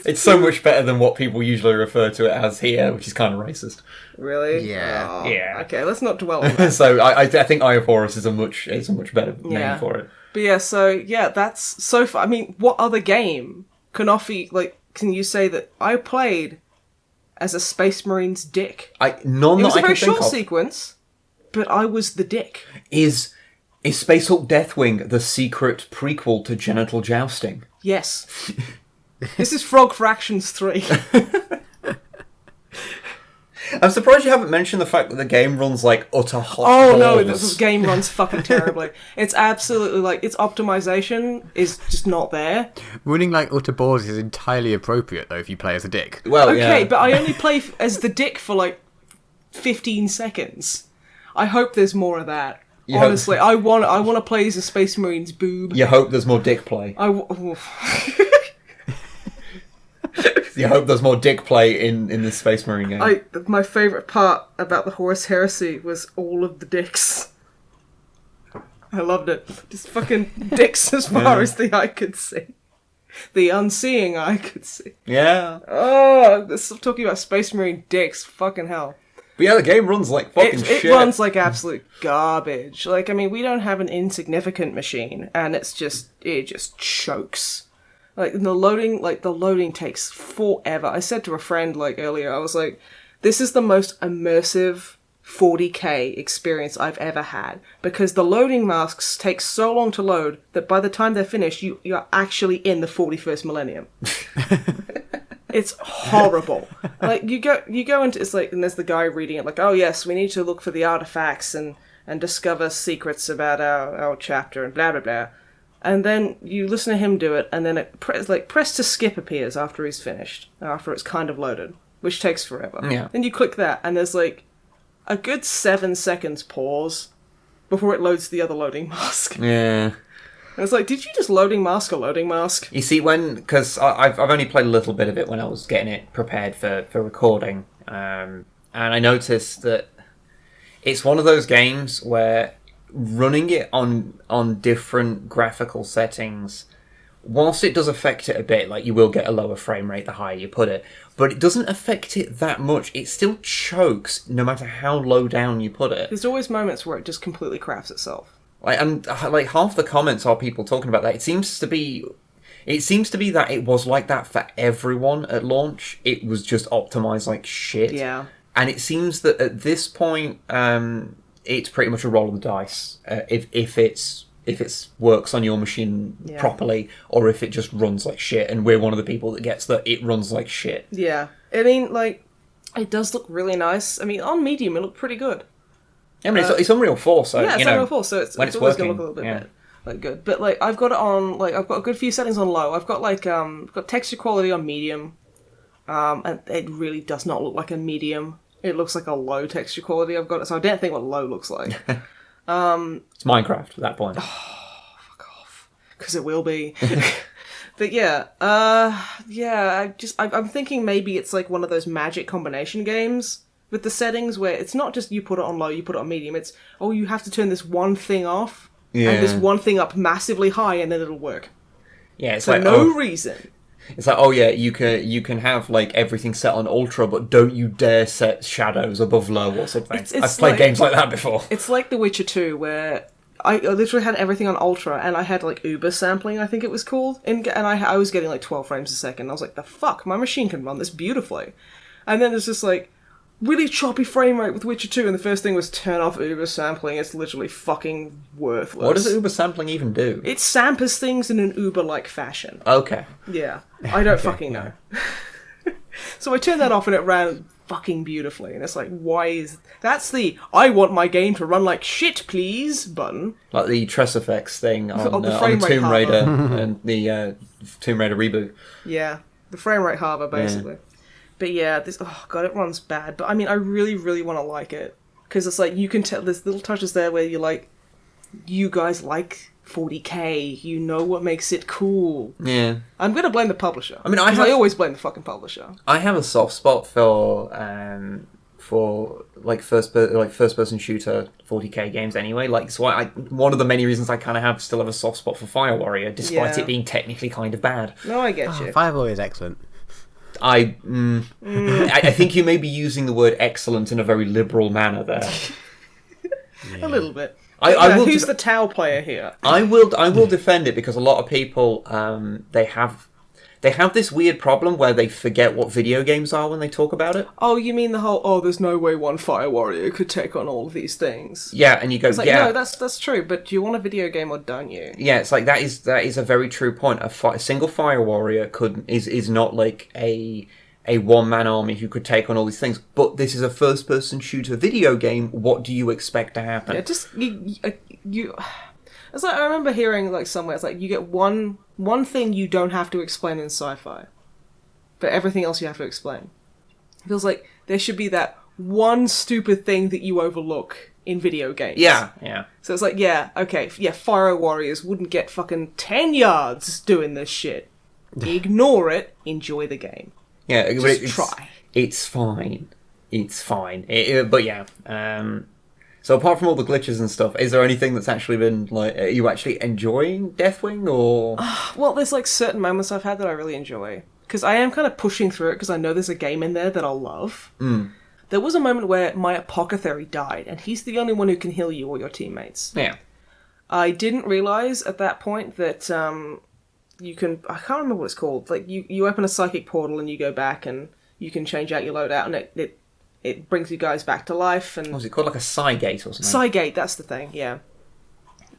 Speaker 3: It's so much better than what people usually refer to it as here, which is kind of racist.
Speaker 1: Really?
Speaker 2: Yeah.
Speaker 1: Oh,
Speaker 3: Yeah.
Speaker 1: Okay, let's not dwell on that.
Speaker 3: So I think Eye of Horus is a much better
Speaker 1: Yeah.
Speaker 3: name for it.
Speaker 1: But yeah, so yeah, that's so far. I mean, what other game can you say that I played as a Space Marine's dick?
Speaker 3: None
Speaker 1: It was
Speaker 3: that
Speaker 1: a
Speaker 3: I
Speaker 1: very
Speaker 3: can think
Speaker 1: short
Speaker 3: of.
Speaker 1: sequence, but I was the dick.
Speaker 3: Is Space Hulk Deathwing the secret prequel to Genital Jousting?
Speaker 1: Yes. This is Frog Fractions 3.
Speaker 3: I'm surprised you haven't mentioned the fact that the game runs like utter hot
Speaker 1: Oh no,
Speaker 3: balls.
Speaker 1: the game runs fucking terribly. It's absolutely like its optimization is just not there.
Speaker 2: Running like utter balls is entirely appropriate though if you play as a dick.
Speaker 3: Well,
Speaker 1: Okay,
Speaker 3: yeah.
Speaker 1: but I only play as the dick for like 15 seconds. I hope there's more of that.
Speaker 3: Yeah.
Speaker 1: Honestly, I want to play as a Space Marine's boob.
Speaker 3: You hope there's more dick play. You hope there's more dick play in this Space Marine game.
Speaker 1: My favourite part about the Horus Heresy was all of the dicks. I loved it. Just fucking dicks as far as the eye could see. The unseeing eye could see.
Speaker 3: Yeah.
Speaker 1: Oh, talking about Space Marine dicks. Fucking hell.
Speaker 3: But yeah, the game runs like fucking shit.
Speaker 1: It runs like absolute garbage. Like, I mean, we don't have an insignificant machine, and it just chokes. Like, the loading takes forever. I said to a friend, like, earlier, I was like, this is the most immersive 40k experience I've ever had, because the loading masks take so long to load that by the time they're finished, you're actually in the 41st millennium. It's horrible. Like, you go into, it's like, and there's the guy reading it, like, oh yes, we need to look for the artifacts and discover secrets about our chapter and blah blah blah. And then you listen to him do it, and then press to skip appears after he's finished, after it's kind of loaded, which takes forever.
Speaker 3: Yeah.
Speaker 1: Then you click that, and there's like a good 7 seconds pause before it loads the other loading mask.
Speaker 3: Yeah.
Speaker 1: And it's like, did you just loading mask a loading mask?
Speaker 3: You see, because I've only played a little bit of it when I was getting it prepared for recording, and I noticed that it's one of those games where running it on different graphical settings, whilst it does affect it a bit, like you will get a lower frame rate the higher you put it, but it doesn't affect it that much. It still chokes no matter how low down you put it.
Speaker 1: There's always moments where it just completely craps itself.
Speaker 3: And half the comments are people talking about that. It seems to be that it was like that for everyone at launch. It was just optimized like shit.
Speaker 1: Yeah.
Speaker 3: And it seems that at this point, it's pretty much a roll of the dice. If it works on your machine properly, or if it just runs like shit. And we're one of the people that gets that it runs like shit.
Speaker 1: Yeah. I mean, like, it does look really nice. I mean, on medium, it looked pretty good.
Speaker 3: I mean, it's Unreal 4, so,
Speaker 1: yeah, it's Unreal 4, so it's always
Speaker 3: working,
Speaker 1: going to look a little bit like good. But, like, I've got it on, like, I've got a good few settings on low. I've got, like, got texture quality on medium, and it really does not look like a medium. It looks like a low texture quality I've got, so I don't think what low looks like.
Speaker 3: It's Minecraft at that point.
Speaker 1: Oh, fuck off. Because it will be. But yeah, I'm thinking maybe it's like one of those magic combination games with the settings where it's not just you put it on low, you put it on medium. It's, you have to turn this one thing off and this one thing up massively high, and then it'll work.
Speaker 3: Yeah, it's
Speaker 1: for
Speaker 3: like
Speaker 1: no reason.
Speaker 3: It's like, you can have like everything set on ultra, but don't you dare set shadows above low or something. I've played games like that before.
Speaker 1: It's like The Witcher 2, where I literally had everything on ultra, and I had like Uber sampling, I think it was called, and I was getting like 12 frames a second. I was like, the fuck, my machine can run this beautifully. And then there's this like really choppy frame rate with Witcher 2, and the first thing was turn off Uber sampling. It's literally fucking worthless.
Speaker 3: What does Uber sampling even do?
Speaker 1: It samples things in an Uber-like fashion.
Speaker 3: Okay.
Speaker 1: Yeah. I don't fucking know. So I turned that off and it ran fucking beautifully. And it's like, why is... That's the I want my game to run like shit, please button.
Speaker 3: Like the Tress Effects thing on
Speaker 1: the frame rate
Speaker 3: Tomb Raider and the Tomb Raider reboot.
Speaker 1: Yeah. The frame rate harbor, basically. Yeah. But yeah, this... Oh, God, it runs bad. But I mean, I really, really want to like it. Because it's like, you can tell... There's little touches there where you're like... You guys like 40k. You know what makes it cool. Yeah. I'm going to blame the publisher. I mean, I always blame the fucking publisher.
Speaker 3: I have a soft spot for like first person shooter 40k games anyway. Like, so one of the many reasons I kind of still have a soft spot for Fire Warrior, despite it being technically kind of bad.
Speaker 1: No, I get you.
Speaker 2: Fire Warrior is excellent.
Speaker 3: I think you may be using the word excellent in a very liberal manner there.
Speaker 1: A little bit. Who's the Tau player here?
Speaker 3: I will defend it, because a lot of people they have this weird problem where they forget what video games are when they talk about it.
Speaker 1: Oh, you mean the whole there's no way one Fire Warrior could take on all of these things?
Speaker 3: Yeah, and you go,
Speaker 1: no, that's true, but do you want a video game or don't you?
Speaker 3: Yeah, it's like that is a very true point. A single Fire Warrior is not like a one-man army who could take on all these things, but this is a first-person shooter video game. What do you expect to happen?
Speaker 1: Yeah, just you. It's like, I remember hearing like somewhere, it's like you get one thing you don't have to explain in sci-fi, but everything else you have to explain. It feels like there should be that one stupid thing that you overlook in video games.
Speaker 3: Yeah.
Speaker 1: So it's like, Fire Warriors wouldn't get fucking 10 yards doing this shit. Ignore it, enjoy the game.
Speaker 3: Yeah,
Speaker 1: Just try.
Speaker 3: It's fine. It's fine. But yeah. So apart from all the glitches and stuff, is there anything that's actually been like? Are you actually enjoying Deathwing or?
Speaker 1: Well, there's like certain moments I've had that I really enjoy because I am kind of pushing through it because I know there's a game in there that I'll love. There was a moment where my apothecary died, and he's the only one who can heal you or your teammates.
Speaker 3: Yeah.
Speaker 1: I didn't realize at that point that you can. I can't remember what it's called. Like you open a psychic portal and you go back and you can change out your loadout, and it brings you guys back to life. And
Speaker 3: What was it called? Like a Cygate or something?
Speaker 1: Cygate, that's the thing, yeah.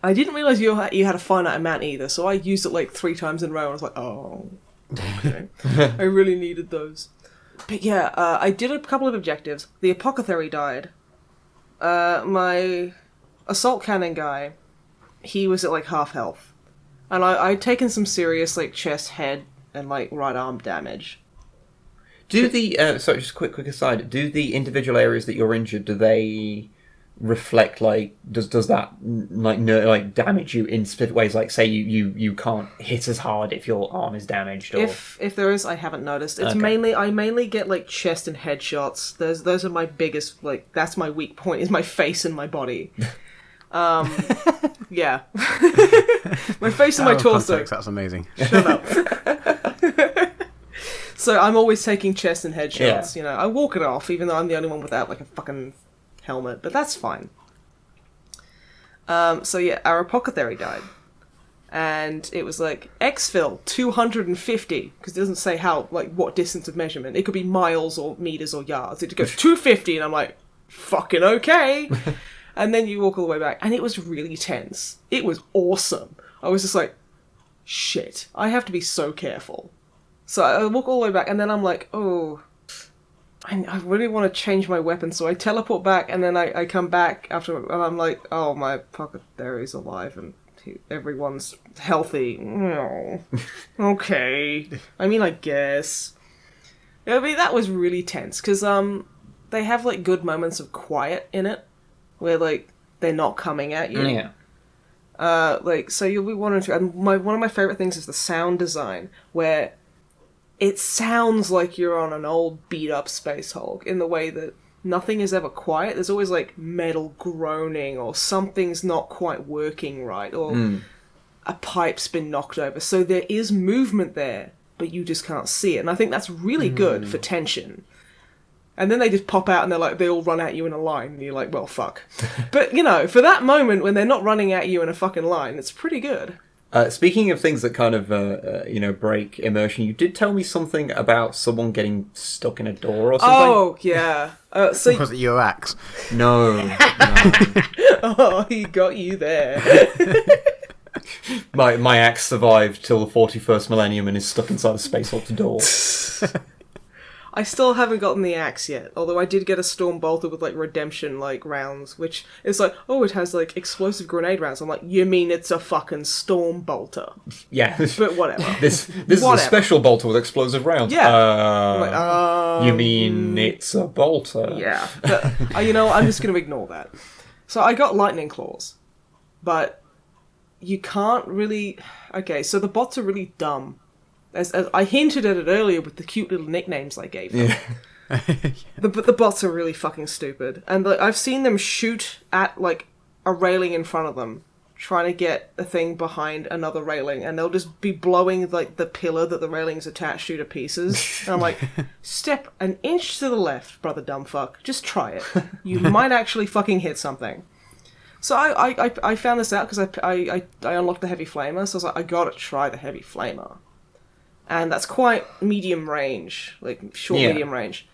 Speaker 1: I didn't realise you had a finite amount either, so I used it like 3 times in a row, and I was like, oh, okay. I really needed those. But yeah, I did a couple of objectives. The apothecary died. My assault cannon guy, he was at like half health. And I'd taken some serious like chest, head, and like right arm damage.
Speaker 3: Do the sorry, just quick aside. Do the individual areas that you're injured, do they reflect like does that like damage you in specific ways? Like say you can't hit as hard if your arm is damaged. Or...
Speaker 1: If there is, I haven't noticed. It's
Speaker 3: Okay.
Speaker 1: I mainly get like chest and head shots. Those are my biggest like that's my weak point is my face and my body. Yeah, my face and my torso.
Speaker 2: Context, that's amazing.
Speaker 1: Shut up. So I'm always taking chest and head shots.
Speaker 3: Yeah.
Speaker 1: You know, I walk it off, even though I'm the only one without like a fucking helmet. But that's fine. So yeah, our apothecary died, and it was like exfil 250 because it doesn't say how like what distance of measurement. It could be miles or meters or yards. It goes 250, and I'm like, fucking okay. And then you walk all the way back, and it was really tense. It was awesome. I was just like, shit, I have to be so careful. So I walk all the way back, and then I'm like, oh, I really want to change my weapon. So I teleport back, and then I come back after, and I'm like, oh, my apothecary's alive, and everyone's healthy. No. Okay. I mean, I guess. I mean, that was really tense, because they have, like, good moments of quiet in it, where, like, they're not coming at you.
Speaker 3: Yeah.
Speaker 1: Like, so you'll be wondering, and one of my favourite things is the sound design, where it sounds like you're on an old beat-up Space Hulk in the way that nothing is ever quiet. There's always, like, metal groaning, or something's not quite working right, or a pipe's been knocked over. So there is movement there, but you just can't see it. And I think that's really good for tension. And then they just pop out and they all run at you in a line, and you're like, well, fuck. But, you know, for that moment when they're not running at you in a fucking line, it's pretty good.
Speaker 3: Speaking of things that kind of, break immersion, you did tell me something about someone getting stuck in a door or something.
Speaker 1: Oh, yeah. So
Speaker 2: Was it your axe?
Speaker 3: No.
Speaker 1: oh, he got you there.
Speaker 3: My axe survived till the 41st millennium and is stuck inside a Space Hulk's door.
Speaker 1: I still haven't gotten the axe yet, although I did get a Storm Bolter with, like, redemption, like, rounds, which is like, oh, it has, like, explosive grenade rounds. I'm like, you mean it's a fucking Storm Bolter?
Speaker 3: Yeah.
Speaker 1: But whatever.
Speaker 3: This is a special bolter with explosive rounds.
Speaker 1: Yeah.
Speaker 3: I'm
Speaker 1: like,
Speaker 3: you mean it's a bolter?
Speaker 1: Yeah. But, I'm just going to ignore that. So I got Lightning Claws, but you can't really... Okay, so the bots are really dumb. As I hinted at it earlier with the cute little nicknames I gave them.
Speaker 3: Yeah.
Speaker 1: The bots are really fucking stupid. And I've seen them shoot at, like, a railing in front of them, trying to get a thing behind another railing, and they'll just be blowing, like, the pillar that the railing's attached to pieces. And I'm like, step an inch to the left, brother dumb fuck. Just try it. You might actually fucking hit something. So I found this out because I unlocked the Heavy Flamer, so I was like, I gotta try the Heavy Flamer. And that's quite medium range, like short medium range.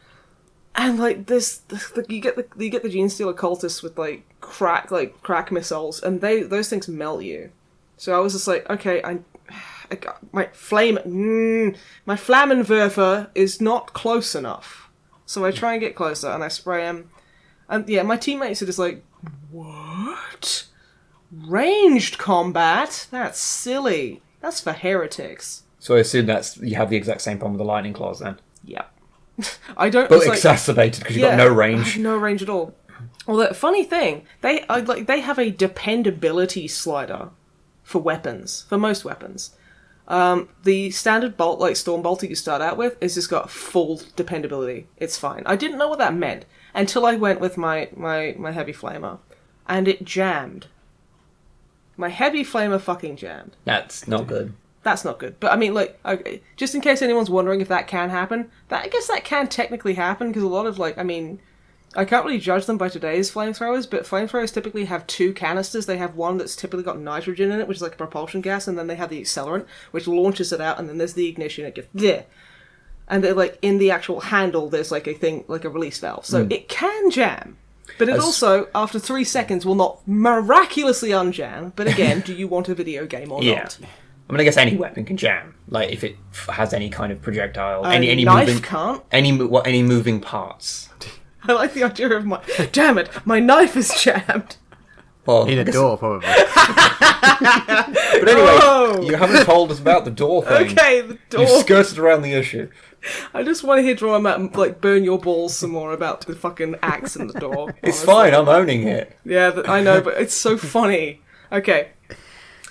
Speaker 1: And like you get the Gene Stealer cultists with like crack missiles, and those things melt you. So I was just like, okay, I got my Flammenwerfer is not close enough. So I try and get closer, and I spray him. And yeah, my teammates are just like, what? Ranged combat? That's silly. That's for heretics.
Speaker 3: So I assume you have the exact same problem with the lightning claws then.
Speaker 1: Yeah. I don't.
Speaker 3: But exacerbated because you've got no range.
Speaker 1: I have no range at all. Well, the funny thing, they have a dependability slider for weapons, for most weapons. The standard bolt, like Storm Bolter you start out with, is just got full dependability. It's fine. I didn't know what that meant until I went with my Heavy Flamer, and it jammed. My Heavy Flamer fucking jammed.
Speaker 3: That's not good.
Speaker 1: That's not good. But I mean, like, okay, just in case anyone's wondering if that can happen, I guess that can technically happen, because a lot of, like, I mean, I can't really judge them by today's flamethrowers, but flamethrowers typically have two canisters. They have one that's typically got nitrogen in it, which is like a propulsion gas, and then they have the accelerant, which launches it out, and then there's the ignition, it gets there. And they're like, in the actual handle, there's like a thing, like a release valve. So it can jam. But it also, after 3 seconds, will not miraculously unjam. But again, do you want a video game or not?
Speaker 3: I mean, I guess any weapon can jam. Like, if it has any kind of projectile. Any
Speaker 1: knife
Speaker 3: moving,
Speaker 1: can't.
Speaker 3: Any moving parts.
Speaker 1: I like the idea of damn it, my knife is jammed.
Speaker 3: Well,
Speaker 2: In a door, probably.
Speaker 3: But anyway, you haven't told us about the door thing.
Speaker 1: Okay, the door.
Speaker 3: You've skirted around the issue.
Speaker 1: I just want to hear Draw Matt and, like, burn your balls some more about the fucking axe in the door.
Speaker 3: It's
Speaker 1: honestly.
Speaker 3: fine, I'm owning it.
Speaker 1: Yeah, I know, but it's so funny. Okay.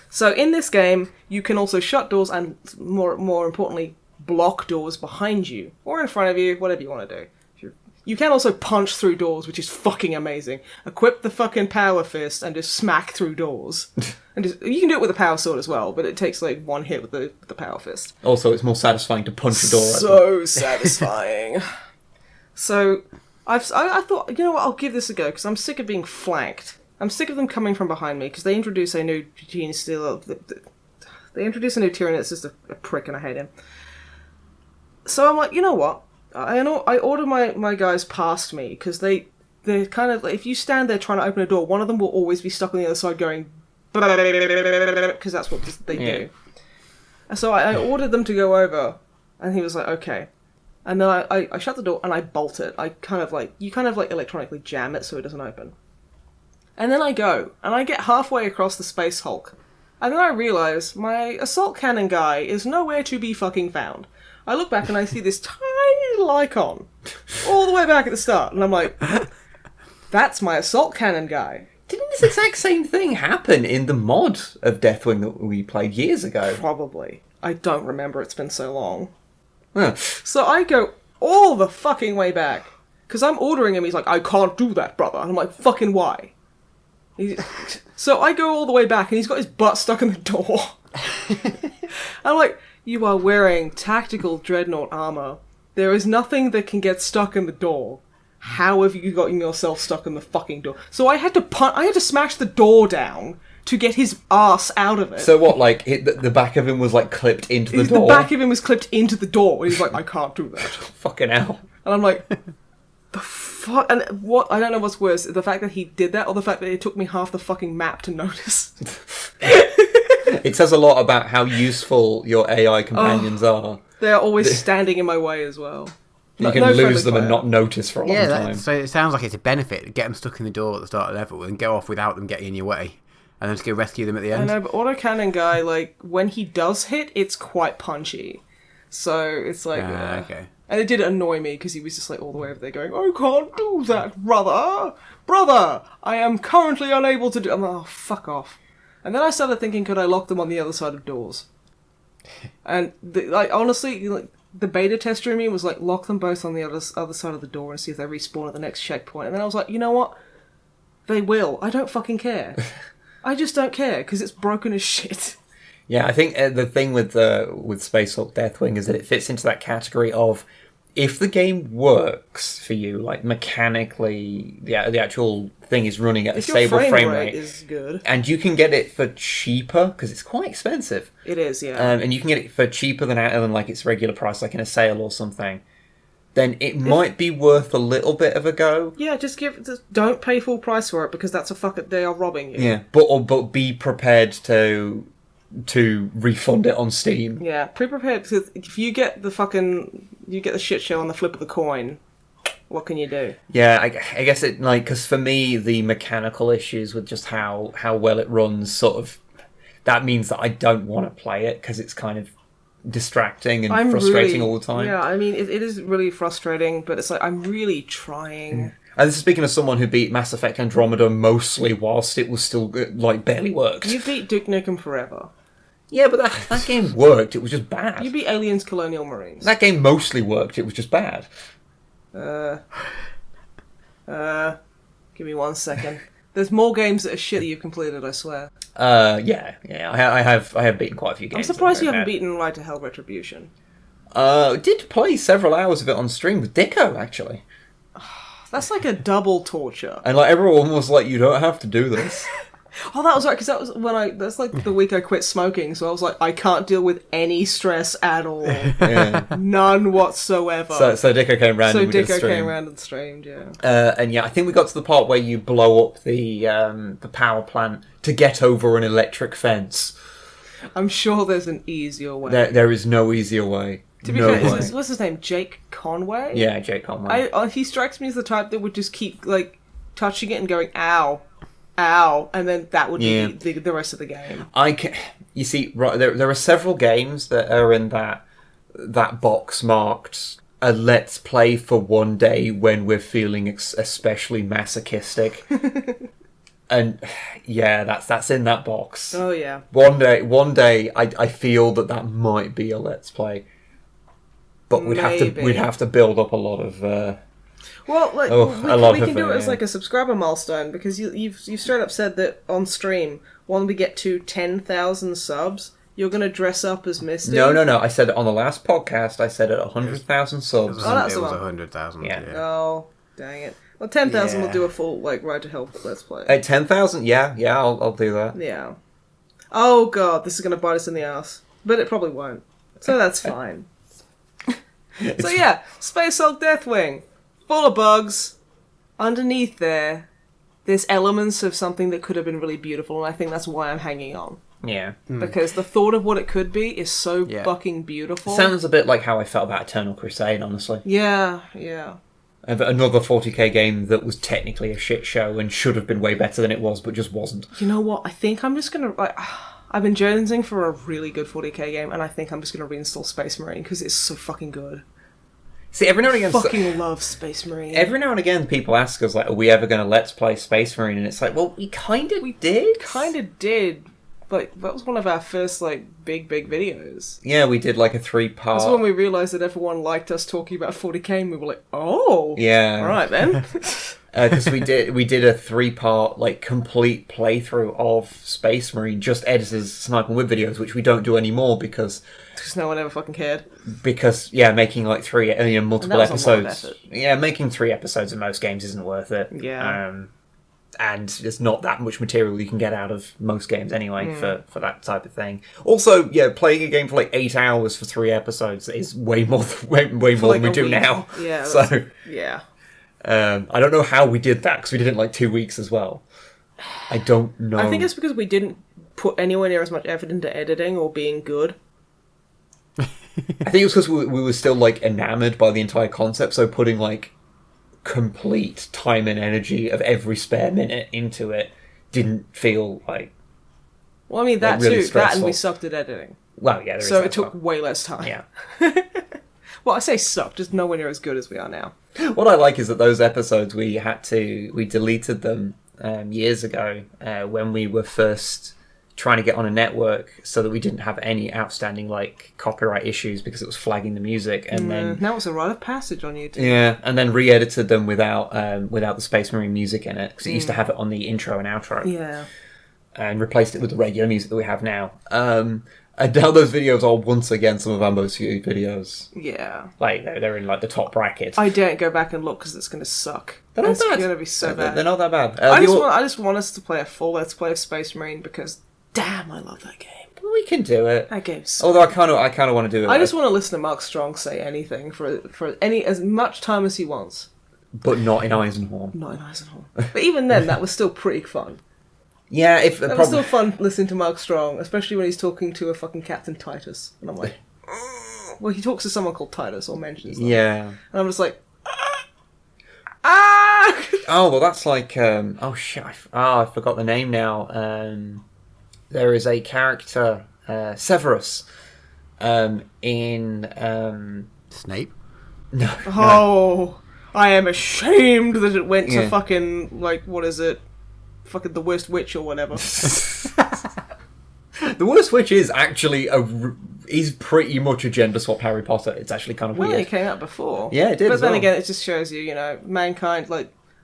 Speaker 1: So in this game, you can also shut doors and, more importantly, block doors behind you. Or in front of you, whatever you want to do. You can also punch through doors, which is fucking amazing. Equip the fucking power fist and just smack through doors. And you can do it with a power sword as well, but it takes like one hit with the power fist.
Speaker 3: Also, it's more satisfying to punch a door open.
Speaker 1: So satisfying. So I thought, you know what, I'll give this a go, because I'm sick of being flanked. I'm sick of them coming from behind me, because they introduce a new gene stealer. They introduce a new tyranny that's just a prick, and I hate him. So I'm like, you know what? I order my guys past me, because they're kind of like, if you stand there trying to open a door, one of them will always be stuck on the other side going, because that's what they do. And so I ordered them to go over, and he was like, okay. And then I shut the door and I bolt it. You kind of like electronically jam it so it doesn't open. And then I go, and I get halfway across the Space Hulk. And then I realise my assault cannon guy is nowhere to be fucking found. I look back and I see this tiny little icon all the way back at the start, and I'm like, that's my assault cannon guy.
Speaker 3: Didn't this exact same thing happen in the mod of Deathwing that we played years ago?
Speaker 1: Probably. I don't remember, it's been so long.
Speaker 3: Huh.
Speaker 1: So I go all the fucking way back, because I'm ordering him, he's like, I can't do that, brother. And I'm like, fucking why? So I go all the way back, and he's got his butt stuck in the door. I'm like, you are wearing tactical dreadnought armor. There is nothing that can get stuck in the door. How have you gotten yourself stuck in the fucking door? So I had to smash the door down to get his ass out of it.
Speaker 3: So what, like, the back of him was, like, clipped into the door?
Speaker 1: The back of him was clipped into the door. And he's like, I can't do that.
Speaker 3: Fucking hell.
Speaker 1: And I'm like, the fuck? And what? I don't know what's worse, the fact that he did that, or the fact that it took me half the fucking map to notice.
Speaker 3: It says a lot about how useful your AI companions are.
Speaker 1: They're always standing in my way as well.
Speaker 3: You can lose them and not notice for a long time.
Speaker 2: So it sounds like it's a benefit. Get them stuck in the door at the start of the level and go off without them getting in your way. And then just go rescue them at the end.
Speaker 1: I know, but autocannon guy, like, when he does hit, it's quite punchy. So it's like...
Speaker 2: okay.
Speaker 1: And it did annoy me, because he was just like all the way over there going, I can't do that, brother! Brother! I am currently unable to do... I'm like, oh, fuck off. And then I started thinking, could I lock them on the other side of doors? And, honestly, like, the beta tester in me was like, lock them both on the other side of the door and see if they respawn at the next checkpoint. And then I was like, you know what? They will. I don't fucking care. I just don't care, because it's broken as shit.
Speaker 3: Yeah, I think the thing with Space Hulk Deathwing is that it fits into that category of, if the game works for you, like mechanically, the actual thing is running at a stable frame rate
Speaker 1: is good,
Speaker 3: and you can get it for cheaper, because it's quite expensive.
Speaker 1: It is, yeah.
Speaker 3: And you can get it for cheaper than like its regular price, like in a sale or something. Then it might be worth a little bit of a go.
Speaker 1: Yeah, just don't pay full price for it, because that's they are robbing you.
Speaker 3: Yeah, but be prepared to refund it on Steam.
Speaker 1: Yeah, pre-prepared, because if you get the shit show on the flip of the coin, what can you do?
Speaker 3: Yeah, I guess it, like, because for me, the mechanical issues with just how well it runs, sort of, that means that I don't want to play it, because it's kind of distracting and frustrating all the time.
Speaker 1: Yeah, I mean, it is really frustrating, but it's like, I'm really trying.
Speaker 3: And this is speaking of someone who beat Mass Effect Andromeda mostly whilst it was still, like, barely worked.
Speaker 1: You beat Duke Nukem Forever.
Speaker 3: Yeah, but that game worked. It was just bad.
Speaker 1: You beat Aliens Colonial Marines.
Speaker 3: That game mostly worked. It was just bad.
Speaker 1: Give me 1 second. There's more games that are shit that you've completed, I swear.
Speaker 3: Yeah. I have beaten quite a few games.
Speaker 1: I'm surprised you haven't beaten Ride to Hell Retribution.
Speaker 3: Did play several hours of it on stream with Dicko, actually.
Speaker 1: That's like a double torture.
Speaker 3: And like everyone was like, "You don't have to do this."
Speaker 1: Oh, that was right, because that was that's like the week I quit smoking, so I was like, I can't deal with any stress at all.
Speaker 3: Yeah.
Speaker 1: None whatsoever.
Speaker 3: So Dicko came round.
Speaker 1: So
Speaker 3: and we did
Speaker 1: Dicko
Speaker 3: stream.
Speaker 1: came round and streamed, yeah.
Speaker 3: And yeah, I think we got to the part where you blow up the power plant to get over an electric fence.
Speaker 1: I'm sure there's an easier way.
Speaker 3: There is no easier way.
Speaker 1: To be fair, what's his name? Jake Conway?
Speaker 3: Yeah, Jake Conway.
Speaker 1: He strikes me as the type that would just keep like touching it and going, ow, ow, and then that would be the rest of the game.
Speaker 3: You see, right, there are several games that are in that box marked a let's play for one day when we're feeling especially masochistic. And yeah, that's in that box.
Speaker 1: Oh yeah.
Speaker 3: One day, I feel that might be a let's play, but we'd have to build up a lot of.
Speaker 1: Well, like, we can do it as like a subscriber milestone, because you've straight up said that on stream, when we get to 10,000 subs, you're going to dress up as Misty.
Speaker 3: No. I said it on the last podcast. I said at 100,000 subs.
Speaker 1: Oh, that's
Speaker 2: it was
Speaker 1: the one.
Speaker 2: 100,000. Yeah.
Speaker 1: Oh, dang it. Well, 10,000 will do a full like Ride to Hell let's play.
Speaker 3: At 10,000, yeah, I'll do that.
Speaker 1: Yeah. Oh god, this is going to bite us in the ass, but it probably won't. So that's fine. So yeah, Space Hulk Deathwing, full of bugs. Underneath there's elements of something that could have been really beautiful, and I think that's why I'm hanging on.
Speaker 3: Yeah.
Speaker 1: Because the thought of what it could be is so fucking beautiful.
Speaker 3: Sounds a bit like how I felt about Eternal Crusade, honestly.
Speaker 1: Yeah.
Speaker 3: Another 40k game that was technically a shit show and should have been way better than it was, but just wasn't.
Speaker 1: You know what? I think I'm just gonna I've been jonesing for a really good 40k game, and I think I'm just gonna reinstall Space Marine because it's so fucking good.
Speaker 3: See, every now and again,
Speaker 1: fucking love Space Marine.
Speaker 3: Every now and again, people ask us like, "Are we ever going to let's play Space Marine?" And it's like, well, we kind of did. Like that was one of our first like big videos. Yeah, we did like a 3-part. That's when we realised that everyone liked us talking about 40k, and we were like, "Oh, yeah, all right then." Because we did a 3-part like complete playthrough of Space Marine, just edited Snipe and Whip videos, which we don't do anymore because no one ever fucking cared. Because making like multiple episodes. Yeah, making 3 episodes in most games isn't worth it. Yeah. And there's not that much material you can get out of most games anyway for that type of thing. Also, playing a game for like 8 hours for 3 episodes is way more than we do now. Yeah. So yeah. I don't know how we did that because we did it in like 2 weeks as well. I don't know. I think it's because we didn't put anywhere near as much effort into editing or being good. I think it was because we were still like enamored by the entire concept, so putting like complete time and energy of every spare minute into it didn't feel like. Well, I mean that really too. Stressful. That and we sucked at editing. Well, yeah. So it took way less time. Yeah. Well, I say sucked, just nowhere near as good as we are now. What I like is that those episodes we deleted them years ago when we were first trying to get on a network, so that we didn't have any outstanding like copyright issues because it was flagging the music, and then now it's a rite of passage on YouTube. Yeah, and then re-edited them without the Space Marine music in it because it used to have it on the intro and outro. Yeah, and replaced it with the regular music that we have now. And now those videos are once again some of our most viewed videos. Yeah, like they're in like the top bracket. I don't go back and look because it's going to suck. They're not bad. It's going to be so bad. They're not that bad. I just want us to play a full Let's Play of Space Marine because. Damn, I love that game. Well, we can do it. That game's so Although I kind of want to do it. I just want to listen to Mark Strong say anything for as much time as he wants. But not in Eisenhorn. Not in Eisenhorn. But even then, that was still pretty fun. Yeah, it was still fun listening to Mark Strong, especially when he's talking to a fucking Captain Titus, and I'm like, well, he talks to someone called Titus or mentions them. Yeah, and I'm just like, oh well, that's like oh shit, I forgot the name now. There is a character, Severus, in... Snape? No. Oh, I am ashamed that it went to fucking, like, what is it? Fucking the worst witch or whatever. The worst Witch is actually he's pretty much a gender swap Harry Potter. It's actually kind of
Speaker 1: Well,
Speaker 3: weird.
Speaker 1: it came out before.
Speaker 3: Yeah, it did.
Speaker 1: But
Speaker 3: as
Speaker 1: then
Speaker 3: well.
Speaker 1: again, it just shows you, mankind,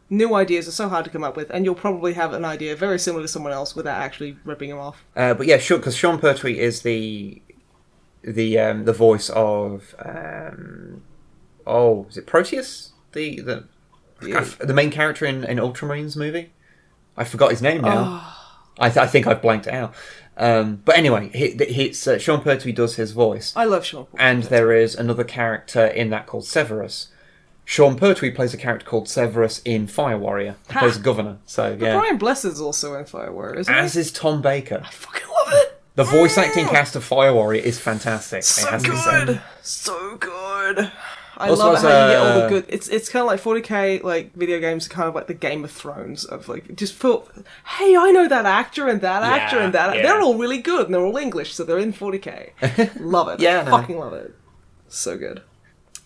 Speaker 1: new ideas are so hard to come up with, and you'll probably have an idea very similar to someone else without actually ripping them off.
Speaker 3: But yeah, sure, because Sean Pertwee is the voice of is it Proteus? The main character in Ultraman's movie. I forgot his name now.
Speaker 1: Oh.
Speaker 3: I think I've blanked it out. But anyway, Sean Pertwee does his voice.
Speaker 1: I love Sean Pertwee.
Speaker 3: And there is another character in that called Severus. Sean Pertwee plays a character called Severus in Fire Warrior. He plays a governor. So
Speaker 1: But
Speaker 3: yeah,
Speaker 1: Brian Blessed's also in Fire Warrior, isn't
Speaker 3: as
Speaker 1: he?
Speaker 3: is Tom Baker.
Speaker 1: I fucking love it!
Speaker 3: The voice acting cast of Fire Warrior is fantastic.
Speaker 1: So
Speaker 3: it has to be said.
Speaker 1: good! So good! I
Speaker 3: Also,
Speaker 1: love
Speaker 3: as
Speaker 1: how you get all the
Speaker 3: a-
Speaker 1: good... It's kind of like 40k, video games are kind of like the Game of Thrones of, just feel... Hey, I know that actor and that actor and that...
Speaker 3: yeah.
Speaker 1: They're all really good, and they're all English, so they're in 40k. Love it.
Speaker 3: Yeah,
Speaker 1: I
Speaker 3: no.
Speaker 1: fucking love it. So good.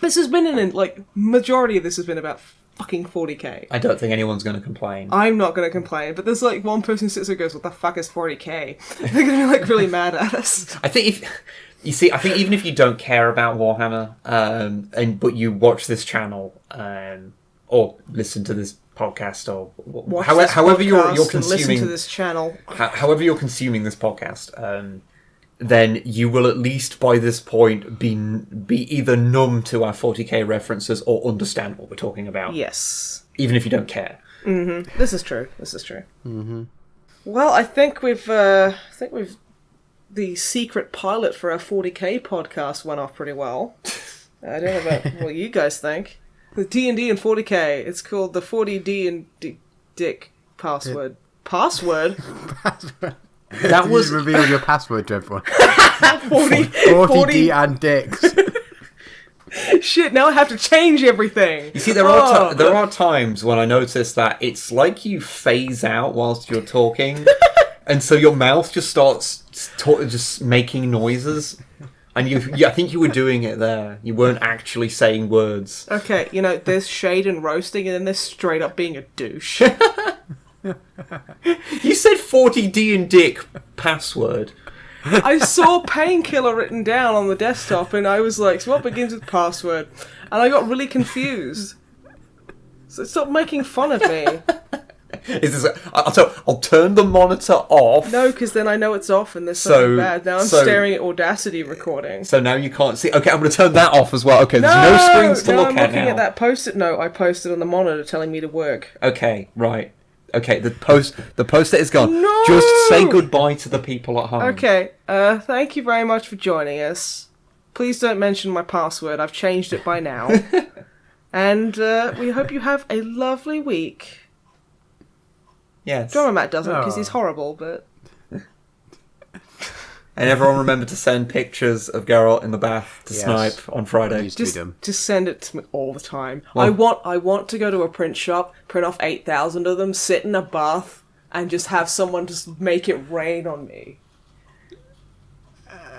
Speaker 1: This has been majority of this has been about fucking 40k.
Speaker 3: I don't think anyone's going to complain.
Speaker 1: I'm not going to complain, but there's one person who sits there and goes, what the fuck is 40k? They're going to be really mad at us.
Speaker 3: I think even if you don't care about Warhammer, but you watch this channel, or listen to this podcast, or
Speaker 1: Watch
Speaker 3: however,
Speaker 1: this
Speaker 3: however you're
Speaker 1: podcast and
Speaker 3: consuming,
Speaker 1: listen to this channel.
Speaker 3: however you're consuming this podcast, then you will at least by this point be either numb to our 40k references or understand what we're talking about.
Speaker 1: Yes.
Speaker 3: Even if you don't care.
Speaker 1: Mm-hmm. This is true. Mm-hmm. Well, I think we've the secret pilot for our 40k podcast went off pretty well. I don't know about what you guys think. The D&D and 40k. It's called the 40D and Dick password. Password?
Speaker 3: That was
Speaker 2: You reveal your password to everyone.
Speaker 1: 40
Speaker 2: and dicks.
Speaker 1: Shit, now I have to change everything.
Speaker 3: You see, there are times when I notice that it's like you phase out whilst you're talking, and so your mouth just starts just making noises. And I think you were doing it there. You weren't actually saying words.
Speaker 1: Okay, there's shade and roasting, and then there's straight up being a douche.
Speaker 3: You said 40D and Dick password.
Speaker 1: I saw painkiller written down on the desktop, and I was like, so what begins with password? And I got really confused. So stop making fun of me.
Speaker 3: I'll turn the monitor off.
Speaker 1: No, because then I know it's off and there's something bad. Now I'm staring at Audacity recording.
Speaker 3: So now you can't see. Okay, I'm going to turn that off as well. Okay, there's no screens to look
Speaker 1: I'm
Speaker 3: at
Speaker 1: looking
Speaker 3: now.
Speaker 1: at that post-it note I posted on the monitor telling me to work.
Speaker 3: Okay, right. Okay, the post-it is gone.
Speaker 1: No!
Speaker 3: Just say goodbye to the people at home.
Speaker 1: Okay, thank you very much for joining us. Please don't mention my password. I've changed it by now. And we hope you have a lovely week.
Speaker 3: Yes.
Speaker 1: Drummer Matt doesn't, because he's horrible, but...
Speaker 3: And everyone remember to send pictures of Geralt in the bath to
Speaker 2: Yes.
Speaker 3: Snipe on Friday.
Speaker 1: Just send it to me all the time.
Speaker 3: Well-
Speaker 1: I want to go to a print shop, print off 8,000 of them, sit in a bath, and just have someone just make it rain on me.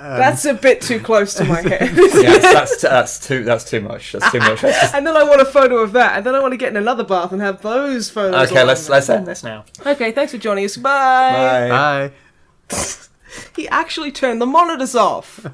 Speaker 1: That's a bit too close to my head.
Speaker 3: Yes, that's too much. That's too much.
Speaker 1: And then I want a photo of that, and then I want to get in another bath and have those photos.
Speaker 3: Okay,
Speaker 1: on
Speaker 3: let's end this now.
Speaker 1: Okay, thanks for joining us. Bye.
Speaker 3: Bye.
Speaker 2: Bye.
Speaker 1: He actually turned the monitors off.